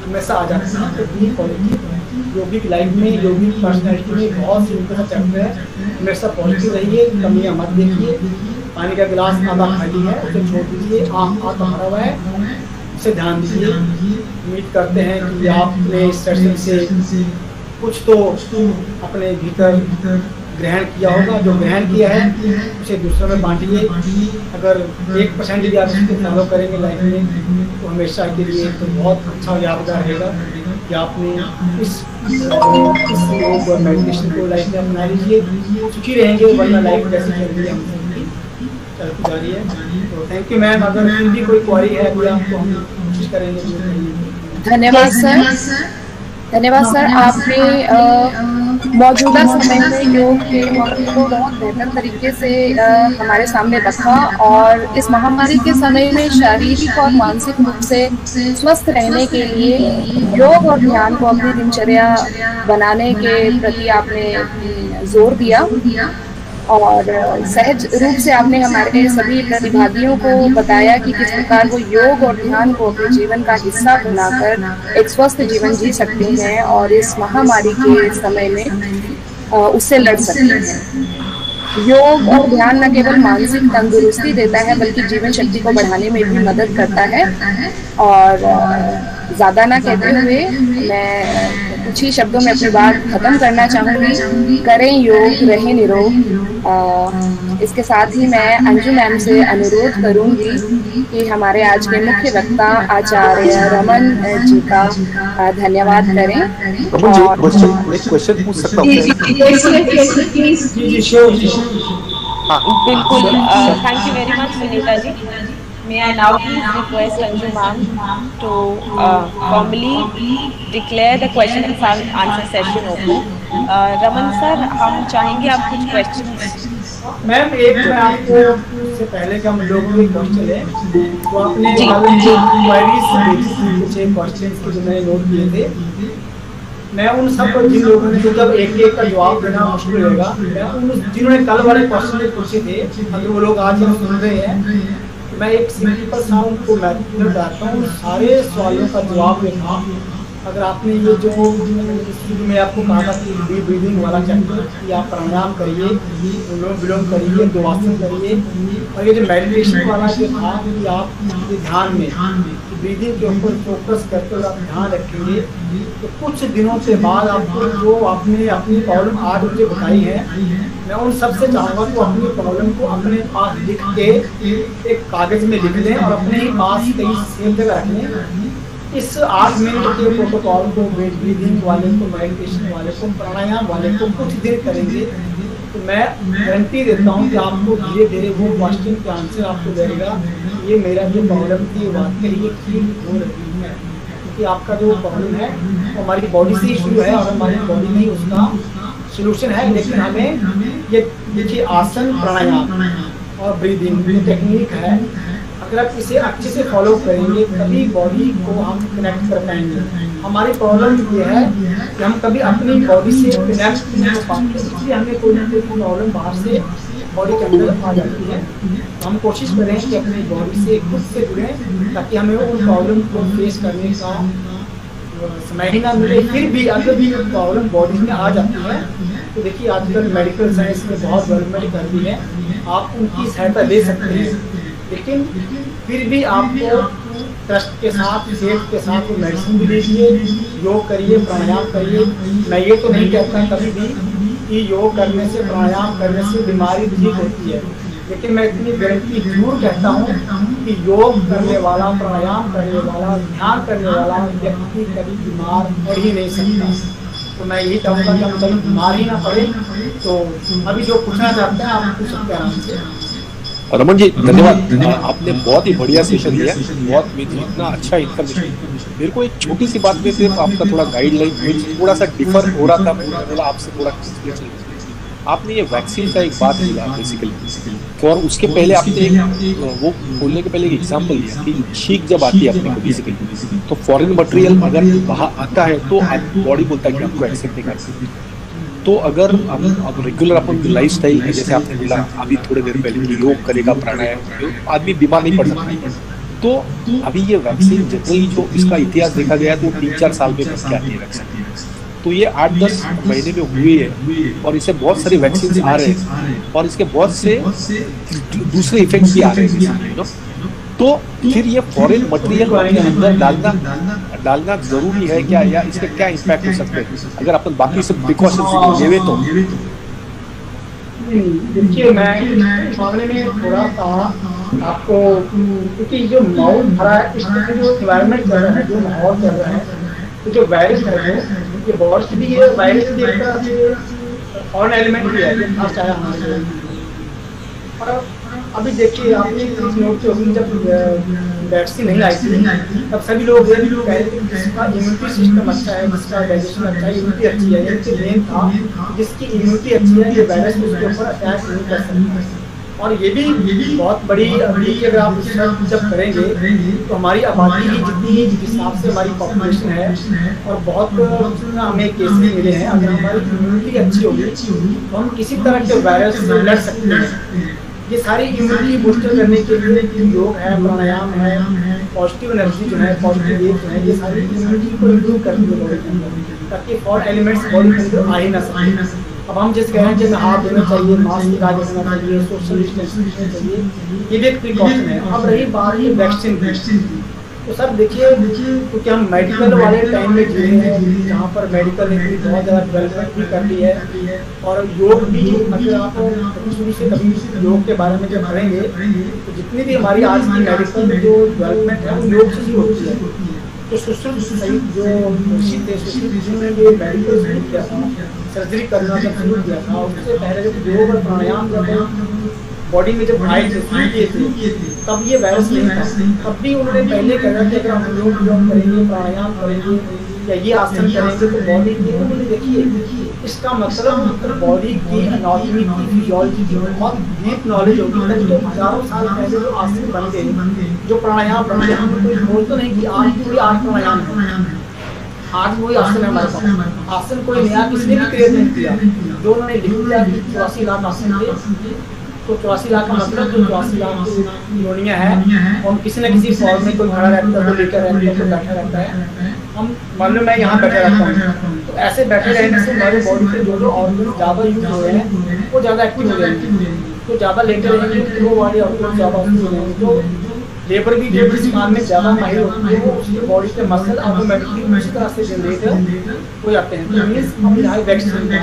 हमेशा आ जाती हैं। तो बी पॉजिटिव, योगिक लाइफ में, योगिक पर्सनैलिटी में बहुत सिंपल सा चैप्टर है। हमेशा पॉजिटिव रहिए, कमियाँ मत देखिए। पानी का गिलास आधा खाली है उसे छोड़ दीजिए, आधा भरा हुआ है उसे ध्यान दीजिए। उम्मीद करते हैं कि आपने इस सेशन से कुछ तो अपने भीतर ग्रहण किया होगा। जो ग्रहण किया है उसे दूसरों में बांटिए। अगर 1% भी आप इसको फॉलो करेंगे लाइफ में तो हमेशा के लिए तो बहुत अच्छा यादगार रहेगा कि आपने इस योग और मेडिटेशन को लाइफ में अपना लीजिए। सुखी रहेंगे, वरना लाइफ कैसे चल रही है हम चलती जा रही है। तो थैंक यू मैम। अगर भी कोई क्वेरी है अभी आपको हम कोशिश करेंगे। धन्यवाद सर। धन्यवाद सर, आपने मौजूदा समय में योग के महत्व को बहुत बेहतर तरीके से हमारे सामने रखा और इस महामारी के समय में शारीरिक और मानसिक रूप से स्वस्थ रहने के लिए योग और ध्यान को अपनी दिनचर्या बनाने के प्रति आपने जोर दिया और सहज रूप से आपने हमारे सभी प्रतिभागियों को बताया कि किस प्रकार वो योग और ध्यान को अपने जीवन का हिस्सा बनाकर एक स्वस्थ जीवन जी सकते हैं और इस महामारी के समय में उससे लड़ सकते हैं। योग और ध्यान न केवल मानसिक तंदुरुस्ती देता है बल्कि जीवन शक्ति को बढ़ाने में भी मदद करता है। और ज़्यादा ना कहते हुए मैं कुछ ही शब्दों में अपनी बात खत्म करना चाहूँगी। करें योग, रहें निरोग। इसके साथ ही मैं अंजू मैम से अनुरोध करूँगी कि हमारे आज के मुख्य वक्ता आचार्य रमन जी का धन्यवाद करें। एक क्वेश्चन पूछ सकता हूँ? बिल्कुल, thank you very much Vinita ji. May I now please request Anju ma'am to formally declare the question and answer session open. Raman sir, हम चाहेंगे आप कुछ questions। मैम एक मैं आपको इससे पहले कि हम लोगों के क्वेश्चन है तो आपने कुछ क्वेश्चंस जो मैंने नोट किए थे, मैं उन सब जिन लोगों ने जब एक का जवाब देना मुश्किल रहेगा, मैं उन जिन्होंने कल वाले क्वेश्चन पूछे थे अगर वो लोग आज हम सुन रहे हैं, मैं एक सिंपल सा उनको मैथड बताता हूँ। सारे सवालों का जवाब देना। अगर आपने ये जो शुरू में आपको कहा था कि डीप ब्रीदिंग वाला चैप्टर कि आप प्राणायाम करिए, अनुलोम विलोम करिए, दोआसन करिए, और ये जो मेडिटेशन वाला जो था कि आप ध्यान में ब्रीदिंग के ऊपर फोकस करते हुए आप ध्यान रखेंगे तो कुछ दिनों के बाद आपको जो आपने अपनी प्रॉब्लम आज मुझे बताई है, मैं उन सबसे चाहूँगा कि अपनी प्रॉब्लम को अपने पास लिख के एक कागज में लिख लें और अपने ही पास कहीं सेफ जगह रख लें। इस 8 मिनट के प्रोटोकॉल को ब्रीदिंग वाले को, मेडिटेशन वाले को, प्राणायाम वाले को कुछ देर करेंगे तो मैं गारंटी देता हूँ कि आपको धीरे धीरे वो क्वेश्चन के आंसर आपको देगा। ये मेरा जो प्रॉब्लम थी वाकई ये ठीक हो रही है, क्योंकि आपका जो प्रॉब्लम है वो हमारी बॉडी से ही शुरू है और हमारी बॉडी में ही उसका सोल्यूशन है। लेकिन हमें ये देखिए आसन, प्राणायाम और ब्रीदिंग जो टेक्निक है, अगर आप इसे अच्छे से फॉलो करेंगे तभी बॉडी को हम कनेक्ट कर पाएंगे। हमारी प्रॉब्लम ये है कि हम कभी अपनी बॉडी से कनेक्ट नहीं हो पाते, इसलिए हमें कोई ना कोई प्रॉब्लम बाहर से बॉडी के अंदर आ जाती है। तो हम कोशिश करें कि अपनी बॉडी से खुद से जुड़ें ताकि हमें उन प्रॉब्लम को फेस करने का समय ही ना मिले। फिर भी अगर भी प्रॉब्लम बॉडी में आ जाती है तो देखिए आजकल मेडिकल साइंस में बहुत डेवलपमेंट कर दी है, आप उनकी सहायता ले सकते हैं। लेकिन फिर भी आपको ट्रस्ट के साथ, सेफ के साथ वो मेडिसिन भी लीजिए, योग करिए, प्राणायाम करिए। मैं ये तो नहीं कहता कभी भी कि योग करने से, प्राणायाम करने से बीमारी ठीक होती है, लेकिन मैं इतनी गारंटी जरूर कहता हूँ कि योग करने वाला, प्राणायाम करने वाला, ध्यान करने वाला व्यक्ति कभी बीमार पड़ ही नहीं सकता। तो मैं यही चाहूँगा कि हम कभी बीमार ही ना पड़े। तो अभी जो पूछना चाहते हैं आप पूछ सकते हैं आराम से। रमन जी धन्यवाद, आपने बहुत ही बढ़िया सेशन दिया, बहुत इतना अच्छा इन्फॉर्मेशन। मेरे को एक छोटी सी बात में सिर्फ आपका थोड़ा गाइडलाइन थोड़ा सा डिफर हो रहा था, आपसे थोड़ा आपने ये वैक्सीन का एक बात किया बेसिकली, और उसके पहले आपने वो बोलने के पहले एक एग्जांपल दिया कि छींक जब आती है अपने को बेसिकली, तो फॉरेन मटेरियल अगर बाहर आता है तो बॉडी बोलता है कि आपको एक्सेप्ट नहीं करती। तो अगर अब रेगुलर अपन लाइफस्टाइल है, जैसे आपने बोला अभी थोड़ी देर पहले कि योग करेगा, प्राणायाम, आदमी बीमार नहीं पड़ सकता। तो अभी ये वैक्सीन जनरली जो इसका इतिहास देखा गया तो 3-4 साल में बन के आती है वैक्सीन, तो ये 8-10 महीने में हुई है, और इससे बहुत सारे वैक्सीन आ रहे हैं और इसके बहुत से दूसरे इफेक्ट भी आ रहे हैं। तो फिर ये फॉरेन मटेरियल अपने अंदर डालना जरूरी है क्या, या इसके क्या इम्पैक्ट हो सकते हैं अगर अपन बाकी सब प्रिकॉशंस लेवे तो? देखिए, मैं इस मामले में थोड़ा सा आपको, क्योंकि जो माहौल भरा है, इसमें जो इन्वायरमेंट चल रहा है, जो माहौल चल रहा है, तो जो वायरस है ये बहुत भी है, वायरस भी एक तरह से फॉरेन एलिमेंट भी है, चाहे हमारे। और अभी देखिए, आपने इस नोट किया जब वैक्सीन नहीं आई थी तब सभी लोग कह रहे थे जिसका इम्यूनिटी सिस्टम अच्छा है, जिसका डाइजेशन अच्छा है, इम्यूनिटी अच्छी है, ये मेन था जिसकी इम्यूनिटी अच्छी है ये वायरस उसके ऊपर अटैक नहीं कर सकता। और ये भी बहुत बड़ी, अभी अगर आप रिसर्च जब करेंगे तो हमारी आबादी की जितनी जिस हिसाब से हमारी पॉपुलेशन है और बहुत हमें केसेस मिले हैं, अगर हमारी इम्यूनिटी अच्छी होगी तो हम किसी तरह के वायरस से लड़ सकते हैं। ये सारी इम्यूनिटी बूस्टर करने के लिए योग है, प्राणायाम है, पॉजिटिव एनर्जी जो है, पॉजिटिव वेव है, ये सारी इम्यूनिटी को इम्प्रूव करती है बॉडी के अंदर, ताकि फॉरेन एलिमेंट्स बॉडी के अंदर आ ही ना सके। अब हम जिस कह रहे हैं कि हाथ धोना चाहिए, मास्क लगा के रखना चाहिए, सोशल डिस्टेंसिंग चाहिए, ये भी एक प्रिकॉशन है। अब रही बात ये वैक्सीन की, तो सर देखिए, क्योंकि हम मेडिकल वाले टाइम में जी रहे हैं जहाँ पर मेडिकल ने भी बहुत ज़्यादा डेवलपमेंट भी कर ली है, और योग भी, अगर आप शुरू से कभी योग के बारे में जब पढ़ेंगे तो जितनी भी हमारी आज की मेडिकल जो डेवलपमेंट है वो योग से ही होती है। तो सुश्रुत सहित जो मुर्शिद थे, जिन्होंने ये मेडिकल शुरू किया था, सर्जरी करना जब शुरू किया था, उससे पहले जब योग और प्राणायाम जब बॉडी में जब आए थे, तब ये वायरस नहीं था। तब भी उन्होंने पहले कहा कि अगर हम योग करेंगे, प्राणायाम करेंगे या ये आसन करेंगे तो बॉडी की, उन्होंने देखिए इसका मतलब बॉडी की एनाटॉमी की, फिजियोलॉजी की बहुत डीप नॉलेज होगी। तो हजारों साल पहले जो आसन बन गए, जो प्राणायाम बन गए, हम कोई बोल तो नहीं कि आज कोई आज प्राणायाम है, आज वही आसन है हमारे पास। आसन कोई नया किसी ने भी क्रिएट नहीं किया, जो उन्होंने लिख दिया कि 84 लाख आसन थे, तो 84 लाख का मतलब जो 84 लाख योनियाँ हैं, और किसी न किसी फॉर्म में कोई खड़ा रहता है, कोई लेकर रहता है, कोई बैठा रहता है। हम मान लो मैं यहाँ बैठा रहता हूँ, तो ऐसे बैठे रहने से हमारे बॉडी पे जो ऑर्गन ज़्यादा यूज हो रहे हैं वो ज़्यादा एक्टिव हो जाएंगे, तो ज़्यादा लेटे रहेंगे तो वो वाले ऑर्गन ज़्यादा एक्टिव हो जाएंगे। तो लेबर भी जो इस काम में ज़्यादा माहिर होती है, वो उसके बॉडी के मसल ऑटोमेटिकली उसी तरह से जनरेट हो जाते हैं। तो मीन्स हम यहाँ वैक्सीन का,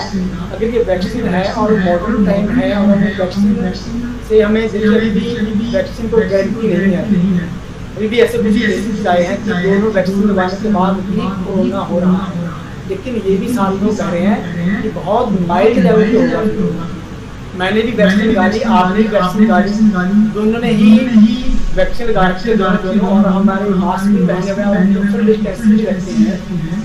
अगर ये वैक्सीन है और मॉडर्न टाइम है और हमें वैक्सीन से हमें अभी भी वैक्सीन को गारंटी नहीं है। अभी भी ऐसे कुछ केसेस आए हैं कि दोनों वैक्सीन लगवाने के बाद भी कोरोना हो रहा है, लेकिन ये भी साथ लोग कह रहे हैं कि बहुत माइल्ड लेवल पे होगा। मैंने भी वैक्सीन लगा ली, आपने भी वैक्सीन लगा ली, दोनों ने ही वैक्सीन लगा के दोनों, और हमारे मास्क भी पहने हुए हैं, सोशल डिस्टेंसिंग भी रखते हैं,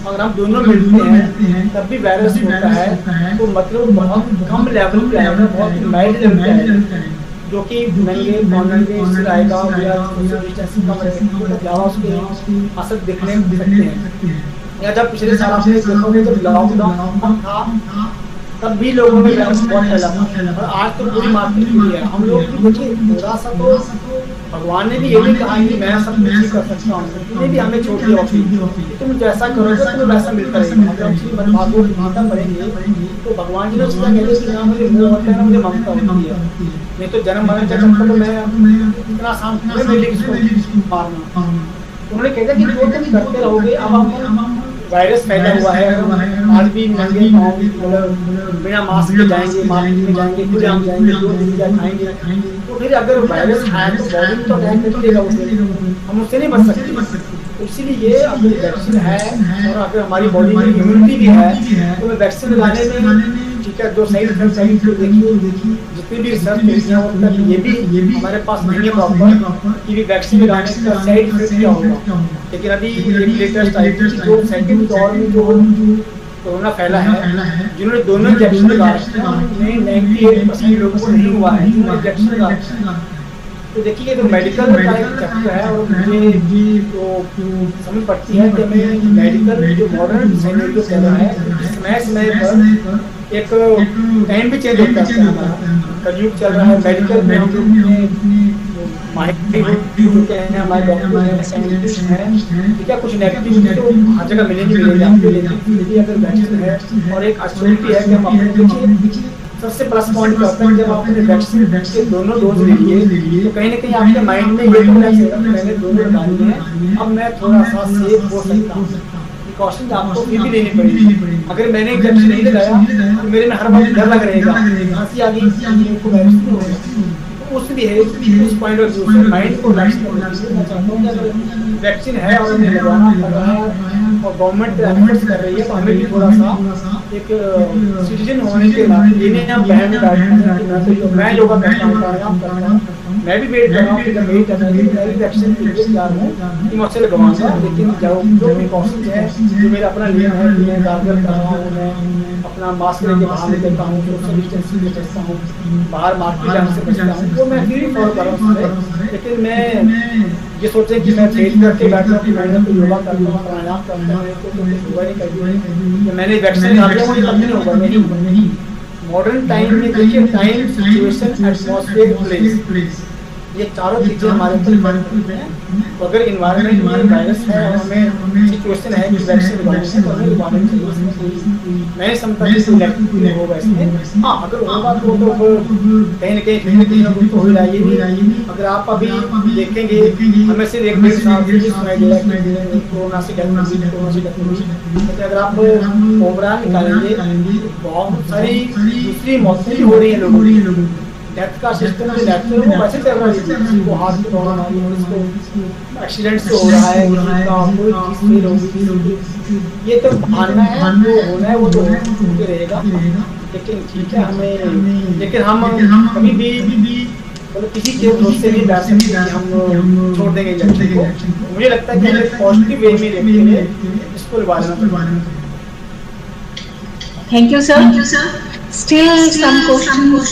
अगर हम दोनों मिलते हैं तब भी वायरस होता है, तो मतलब बहुत कम लेवल पे आएगा, बहुत माइल्ड लेवल पे आएगा, जो कि नंगे नंगे इससे आएगा या सोशल डिस्टेंसिंग कम रहेगा, तो ज़्यादा उसके असर दिखने सकते हैं। या जब पिछले साल आपने देखोगे जब लॉकडाउन था तब भी लोगों में वायरस बहुत फैला था, और आज तो पूरी मार्केट खुली है। हम लोग भी देखिए, थोड़ा सा तो भगवान ने भी ये भी कहा कि मैं सब कुछ ही कर सकता हूँ, ये भी हमें छोड़ दिया कि तुम जैसा करोगे तुम्हें वैसा मिलता रहेगा। अगर हम श्रीमद् भागवत गीता पढ़ेंगे तो भगवान जी ने उसका कहते हैं कि ना मुझे मोह होता है ना मुझे ममता होती है, नहीं तो जन्म मरण चक्कर तो मैं इतना आसान मेरे लिए किसको मारना। उन्होंने कहते कि जो तुम करते रहोगे, अब हम वायरस फैला हुआ है, आज भी नंगे पाँव बिना मास्क के जाएंगे, मार्केट में जाएंगे, खुले हम जाएंगे, दो दिन खाएंगे, तो फिर अगर वायरस आए तो बॉडी में तो अटैक कर देगा उसे, हम उससे नहीं बच सकते। इसलिए अगर वैक्सीन है और अगर हमारी बॉडी में इम्यूनिटी भी है तो वैक्सीन लगाने में ठीक है, जो साइड इफेक्ट है देखिए, जितनी भी रिसर्च मिली है मतलब ये भी हमारे पास नहीं है प्रॉपर कि भी वैक्सीन लगाने का साइड इफेक्ट क्या होगा। लेकिन अभी एक लेटेस्ट आई थी जो सेकंड दौर में जो कोरोना फैला है, जिन्होंने दोनों इंजेक्शन लगा रखे हैं उनमें 98% लोगों को नहीं हुआ है जिन्होंने इंजेक्शन लगा रखे हैं। तो देखिए, तो मेडिकल का एक चैप्टर है और मुझे तो समझ पड़ती है कि हमें मेडिकल जो मॉडर्न सिनेरियो चल रहा है, समय समय पर एक टाइम भी चेंज होता है हमारा, कलयुग चल रहा है। मेडिकल में हम लोग माहिर होते हैं, हमारे डॉक्टर हैं, साइंटिस्ट हैं, ठीक है, कुछ नेगेटिव तो हर जगह मिलेंगे आपको, लेकिन अगर वैक्सीन है और एक एश्योरिटी है कि हम अपने सबसे प्लस पॉइंट क्या होता है जब आपने वैक्सीन के दोनों डोज ले लिए तो कहीं ना कहीं आपके माइंड में ये होना चाहिए मैंने दोनों लगा लिए हैं, अब मैं थोड़ा सा सेफ हो सकता हूँ। प्रिकॉशन आपको फिर भी लेनी पड़ेगी। अगर मैंने इंजेक्शन नहीं लगाया तो मेरे में हर बार डर लग रहेगा, खांसी आ गई को वैक्सीन हो गया। उस पॉइंट ऑफ व्यू से माइंड को वैक्सीन करना चाहिए। मैं चाहता हूँ कि अगर वैक्सीन है और हमें लगवाना पड़ रहा है और गवर्नमेंट एफर्ट्स कर रही है तो हमें भी थोड़ा सा एक सिटीजन होने के नाते लेने हम बहन में बैठते हैं। मैं योगा करता हूँ, प्राणायाम करता हूँ, मैं भी वेट कर रहा हूँ कि जब मेरी मैं भी वैक्सीन के लिए तैयार हूँ कि मैं उससे लगवाऊंगा। लेकिन जो प्रिकॉशंस है, जो मेरा अपना नियम है, मैं गार्गल कर रहा हूँ, मैं अपना मास्क लेके बाहर निकलता हूँ, सोशल डिस्टेंसिंग में बचता हूँ, बाहर मार्केट जाने से बचता हूँ, तो मैं फिर फॉलो कर रहा हूँ। लेकिन मैं ये सोचें कि मैं फेल करके बैठ रहा हूँ कि मैंने तो योगा करता हूँ, प्राणायाम करता हूँ, तो योगा नहीं करती, मैंने वैक्सीन लगा लिया, मुझे कभी नहीं होगा। नहीं, मॉडर्न टाइम में देखिए, टाइम, सिचुएशन, एटमॉस्फेयर, प्लेस, ये चारों चीजें हमारे ऊपर डिपेंड हैं। तो अगर इन्वायरमेंट में वायरस है और हमें सिचुएशन है कि वैक्सीन लगवानी है तो हमें लगवानी चाहिए। मैं समझता हूँ कि नेगेटिव होगा इसमें। हाँ, अगर होगा तो कहीं ना कहीं तो हो जाएगी। अगर आप अभी देखेंगे, हमें सिर्फ 1-1.5 साल से सुनाई दे रहा है कि कोरोना से डेथ हुई। अगर आप कोबरा निकालेंगे बहुत सारी दूसरी मौतें हो रही हैं लोगों की। डेथ का सिस्टम जो डेथ है वो वैसे चल रहा है, जिसको हार्ट की प्रॉब्लम आ रही है, जिसको एक्सीडेंट से हो रहा है, कोई चीज होगी, ये तो भागना है, जो होना है वो तो होते रहेगा। लेकिन ठीक है, हमें लेकिन हम कभी भी मतलब किसी के भरोसे से नहीं बैठ सकते कि हम छोड़ देंगे इंजेक्शन को। मुझे लगता है कि हमें पॉजिटिव वे में देखते हुए इसको लगवाना। Thank you, sir. Still, some questions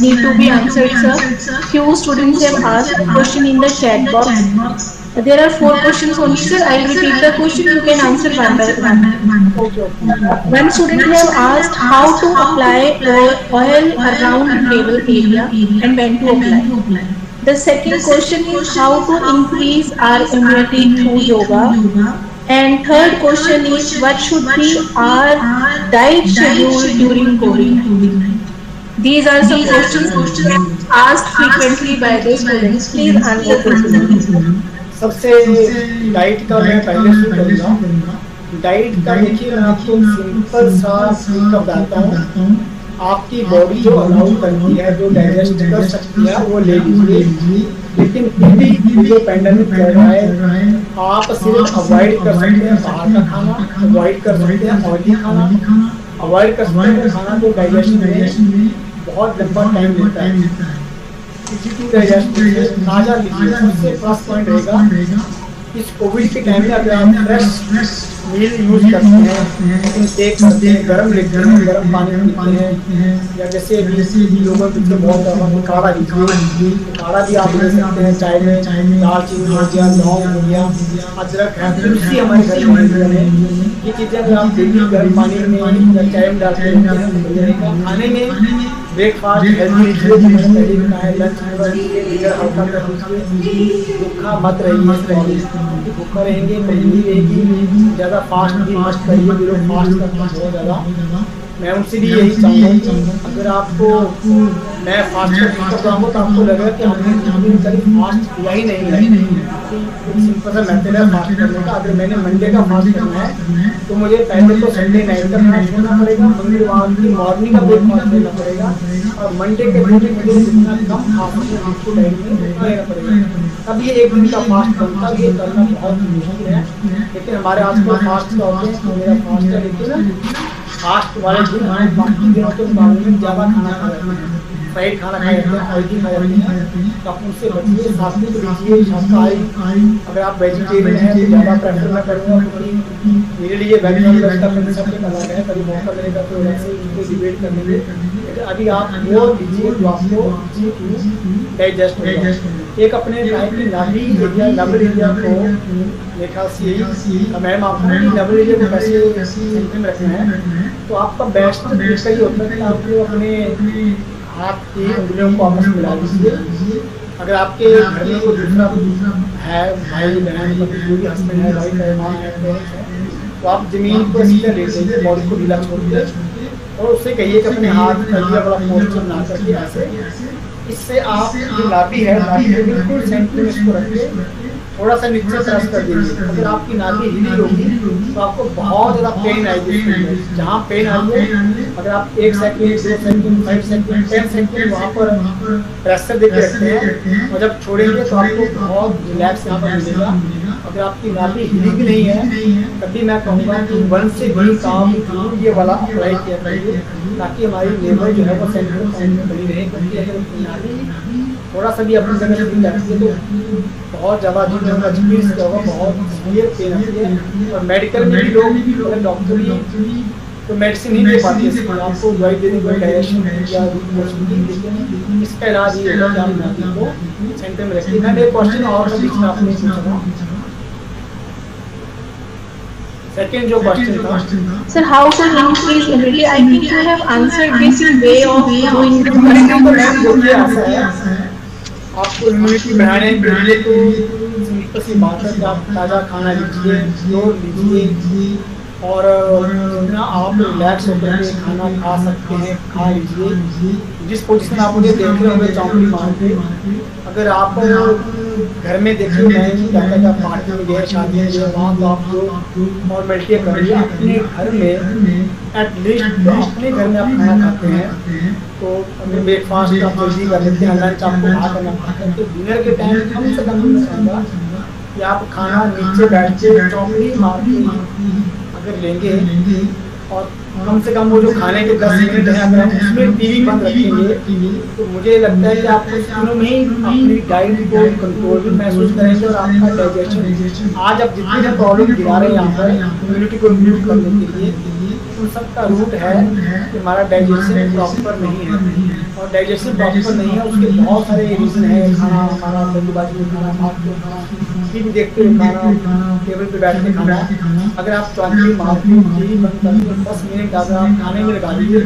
need to be answered, sir. Few students have asked a question in the chat box. There are 4 questions only, sir. I will repeat the question. You can answer one by one. One student have asked how to apply oil around navel area and when to apply. The second question is how to increase our immunity through yoga. And third question is what should be our diet schedule during COVID-19? These are some questions asked frequently by the students. Please answer those. सबसे diet का मैं पहले शुरू करूँगा। Diet का देखिए, मैं आपको सिंपल सा तरीका बताता हूँ। आपकी बॉडी जो अलाउ करती है, जो डाइजेस्ट कर सकती है, वो ले लीजिए। लेकिन फिर भी जो पैंडेमिक चल रहा है, आप सिर्फ अवॉइड कर सकते हैं बाहर का खाना, अवॉइड कर सकते हैं ऑयली खाना, अवॉइड कर सकते हैं खाना जो डाइजेशन में बहुत लंबा टाइम लेता है। डाइजेशन ताज़ा लीजिए, सबसे फर्स्ट पॉइंट रहेगा। इस कोविड के टाइम में अगर आप फ्रेश मील यूज करते हैं, इनटेक करते हैं, गर्म लेते हैं, गर्म पानी पीते हैं, या जैसे लोगों को बहुत ज़्यादा काढ़ा लीजिए, काढ़ा भी आप ले सकते हैं। चाय में दालचीनी हो गया, लौंग हो गया, अदरक है, तुलसी हमारे घर में, ये चीज़ें अगर आप डेली गर्म पानी में या चाय में डालते हैं, खाने में ब्रेकफास्ट हेल्दी लीजिए, मैंने पहले भी कहा है, लंच में हल्का कर लीजिए, भूखा मत रहिए। भूखा रहेंगे तो नहीं रहेगी। ज़्यादा फास्ट भी मस्त करिए, जो लोग फास्ट करते हैं बहुत ज़्यादा, मैं उनसे भी यही चाहूँगा। अगर आपको मैं फास्ट करता हूँ तो आपको लगेगा कि हमने कभी फास्ट किया ही नहीं है। सिंपल सा मेथड है फास्ट करने का। अगर मैंने मंडे का फास्ट करना है तो मुझे पहले तो संडे नाइट का फास्ट करना पड़ेगा, मंगलवार की मॉर्निंग का ब्रेकफास्ट लेना पड़ेगा, और मंडे के दिन मुझे जितना कम खा सकते आपको टाइम में उतना लेना पड़ेगा। तब ये एक दिन का फास्ट बनता है। ये करना बहुत मुश्किल है, लेकिन हमारे आजकल फास्ट का होते हैं। मेरा फास्ट है, लेकिन फास्ट वाले दिन बाकी दिनों के मुकाबले में ज़्यादा खाना खा रहे हैं। फ्राइड खाना खाए जाते हैं, ऑयली खाए जाते हैं, तो आप उनसे बचिए। सात्विक लीजिए, शाकाहारी। अगर आप वेजिटेरियन हैं तो ज़्यादा प्रेफर मैं करूँगा, क्योंकि मेरे लिए वेज नॉन वेज का कंसेप्ट अलग है। कभी मौका मिलेगा तो अलग से इनको डिबेट कर लेंगे। लेकिन अभी आप वो लीजिए जो आपको डाइजेस्ट होगा। एक अपने गाय की नाभि एरिया, नवल एरिया को मेरे ख्याल से यही मैम आपको नवल एरिया को कैसे सेंटर में रखना है, तो आपका बेस्ट तरीका ये होता है कि आपको अपने हाथ की उंगलियों को आपस में मिला लीजिए। अगर आपके घर में कोई दूसरा है, भाई बहन, जो भी हस्बैंड है, वाइफ है, माँ है, पेरेंट्स है, तो आप जमीन को सीधा लेट जाइए, बॉडी को ढीला छोड़ के, और उससे कहिए कि अपने हाथ कलिया वाला पोस्टर बना करके ऐसे, इससे आप जो नाभि है, नाभि के बिल्कुल सेंटर में इसको रखिए, थोड़ा सा नीचे प्रेस कर दीजिए। अगर आपकी नाभि हिली होगी तो आपको बहुत ज़्यादा पेन आएगी। जहाँ पेन आएगी, अगर आप 1 सेकंड, 2 सेकंड, 5 सेकंड, 10 सेकंड वहाँ पर प्रेशर देके रखते हैं, और जब छोड़ेंगे तो आपको बहुत रिलैक्स यहाँ पर मिलेगा। अगर आपकी नाभि हिली भी नहीं है, तभी मैं कहूँगा कि 1 से 2 काम ये वाला अप्लाई किया करिए, ताकि हमारी लेबर जो है वो सेंटर में बनी रहे। क्योंकि अगर नाभि थोड़ा सा भी अपनी जगह से जाती है तो बहुत ज़्यादा एक्सपीरियंस किया होगा, बहुत सीवियर पेन आती है। और मेडिकल में भी लोग, अगर डॉक्टर भी तो मेडिसिन नहीं दे पाती है, इसलिए आपको दवाई देने को डायरेक्शन या लेकिन इसका इलाज ये होगा कि आप नाभि को सेंटर में रखिए। मैंने एक क्वेश्चन और बीच में आपने पूछा, सेकंड जो क्वेश्चन था, Sir, how to increase immunity? I think you have answered this way of doing the आपको इम्यूनिटी बढ़ाने के लिए तो सिंपल सी बात है कि आप ताज़ा खाना लीजिए, प्योर लीजिए, और जितना आप रिलैक्स होकर के खाना खा सकते हैं खा लीजिए। जिस पोजीशन आप मुझे देख रहे होंगे चौंकड़ी मार के, अगर आप घर में देखिए, मैं नहीं कहता कि आप पार्टी में गए, शादी में गए, वहाँ तो आप जो फॉर्मेलिटी करिए। अपने घर में एटलीस्ट अपने घर में आप खाना खाते हैं तो ब्रेकफास्ट आप जल्दी कर लेते हैं, लंच आपको बाहर करना पड़ता है, तो डिनर के टाइम कम से कम मैं चाहूँगा कि आप खाना नीचे बैठ के चौकड़ी मार के अगर लेंगे, और कम से कम वो जो खाने के 10 मिनट हैं अगर हम उसमें टीवी बंद रखेंगे, तो मुझे लगता है कि आप कुछ दिनों में ही अपनी डाइट को कंट्रोल भी महसूस करेंगे, और आपका डाइजेशन, आज आप जितनी भी प्रॉब्लम गिरा रहे हैं यहाँ पर इम्यूनिटी को इम्प्रूव करने के लिए, उन सब का रूट है कि हमारा डाइजेशन प्रॉपर नहीं है। और डाइजेशन प्रॉपर नहीं है, उसके बहुत सारे रीज़न है। खाना हमारा जल्दबाजी में खाना, भाग के खाना, टीवी देखते हुए खाना, टेबल पे बैठ के खाना। अगर आप चौंकड़ी मार के टीवी बंद करके 10 मिनट अगर आप खाने में लगा दीजिए,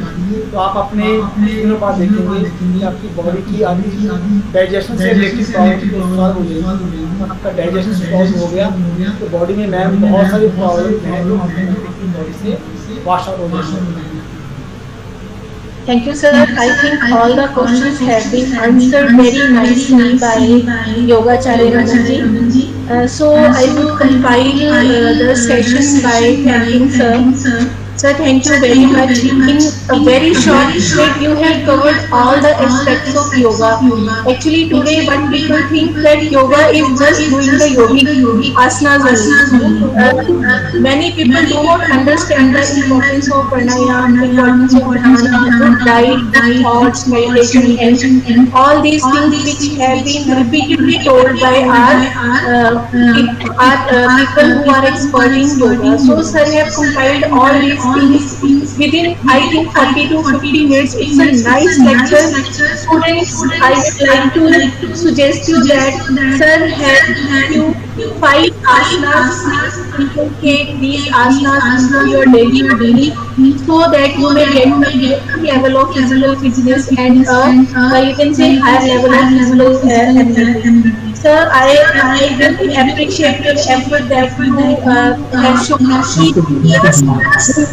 तो आप अपने दिनों बाद देखेंगे कि आपकी बॉडी की आदि डाइजेशन से रिलेटेड प्रॉब्लम सॉल्व हो जाएगी। आपका डाइजेशन सॉल्व हो गया तो बॉडी में मैम बहुत सारी प्रॉब्लम हैं जो ऑटोमेटिकली बॉडी से वॉश आउट हो जाएगी। Thank you, sir. I think all the questions have been answered very nicely by Yogacharya Raman ji. So I would compile the session by thanking sir. Sir, thank you very much. In a very short clip, you have covered all the aspects of yoga. Actually, today, what people think that yoga is just doing the yogic asanas only. Many people do not understand the importance of pranayama, importance of dhyana, good diet, good thoughts, meditation, and all these things which have been repeatedly told by our people who are expert in yoga. So, sir have compiled all these things within, I think, 40 to 50 minutes. It's a nice lecture. Students, I would like to suggest you that sir has you 5 asanas. You can take these asanas into your daily so that you may get a level of physical fitness and you can say higher level of physical ability. Sir, I really appreciate your effort that you have shown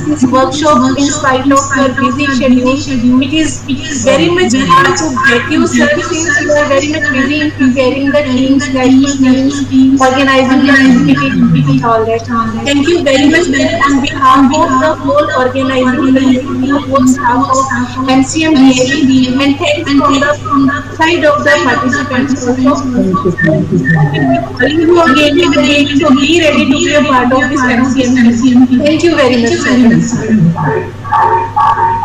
this workshop in spite of your busy schedule. It is very much hard to get you, sir, since you are very much busy in preparing the teams, national teams, organizing the activity, all that. Thank you very much, sir, on behalf of the whole organizing committee, the whole staff of MCM DAV, and thanks from the side of the participants also. You again, so be ready to be a part of this MCM. Thank you very much, sir.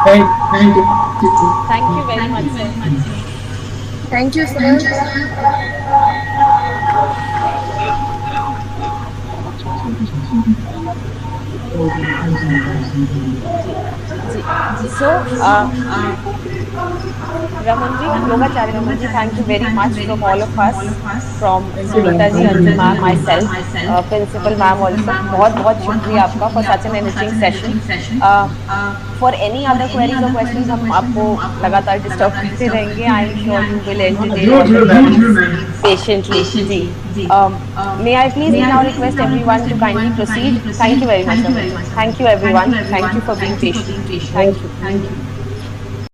Thank you. Thank you very much, sir. Thank you, sir. So, Ramanji, Yogacharya Ramanji, thank you very much from all of us, from Sunita ji, Anju ma'am, myself, principal ma'am also. बहुत शुक्रिया आपका for such an enriching session. For any other queries or questions, हम आपको लगातार disturb करते रहेंगे. I am sure you will entertain patiently. May I please now request everyone to kindly proceed. Thank you very much. Thank you everyone. Thank you for being patient. Thank you.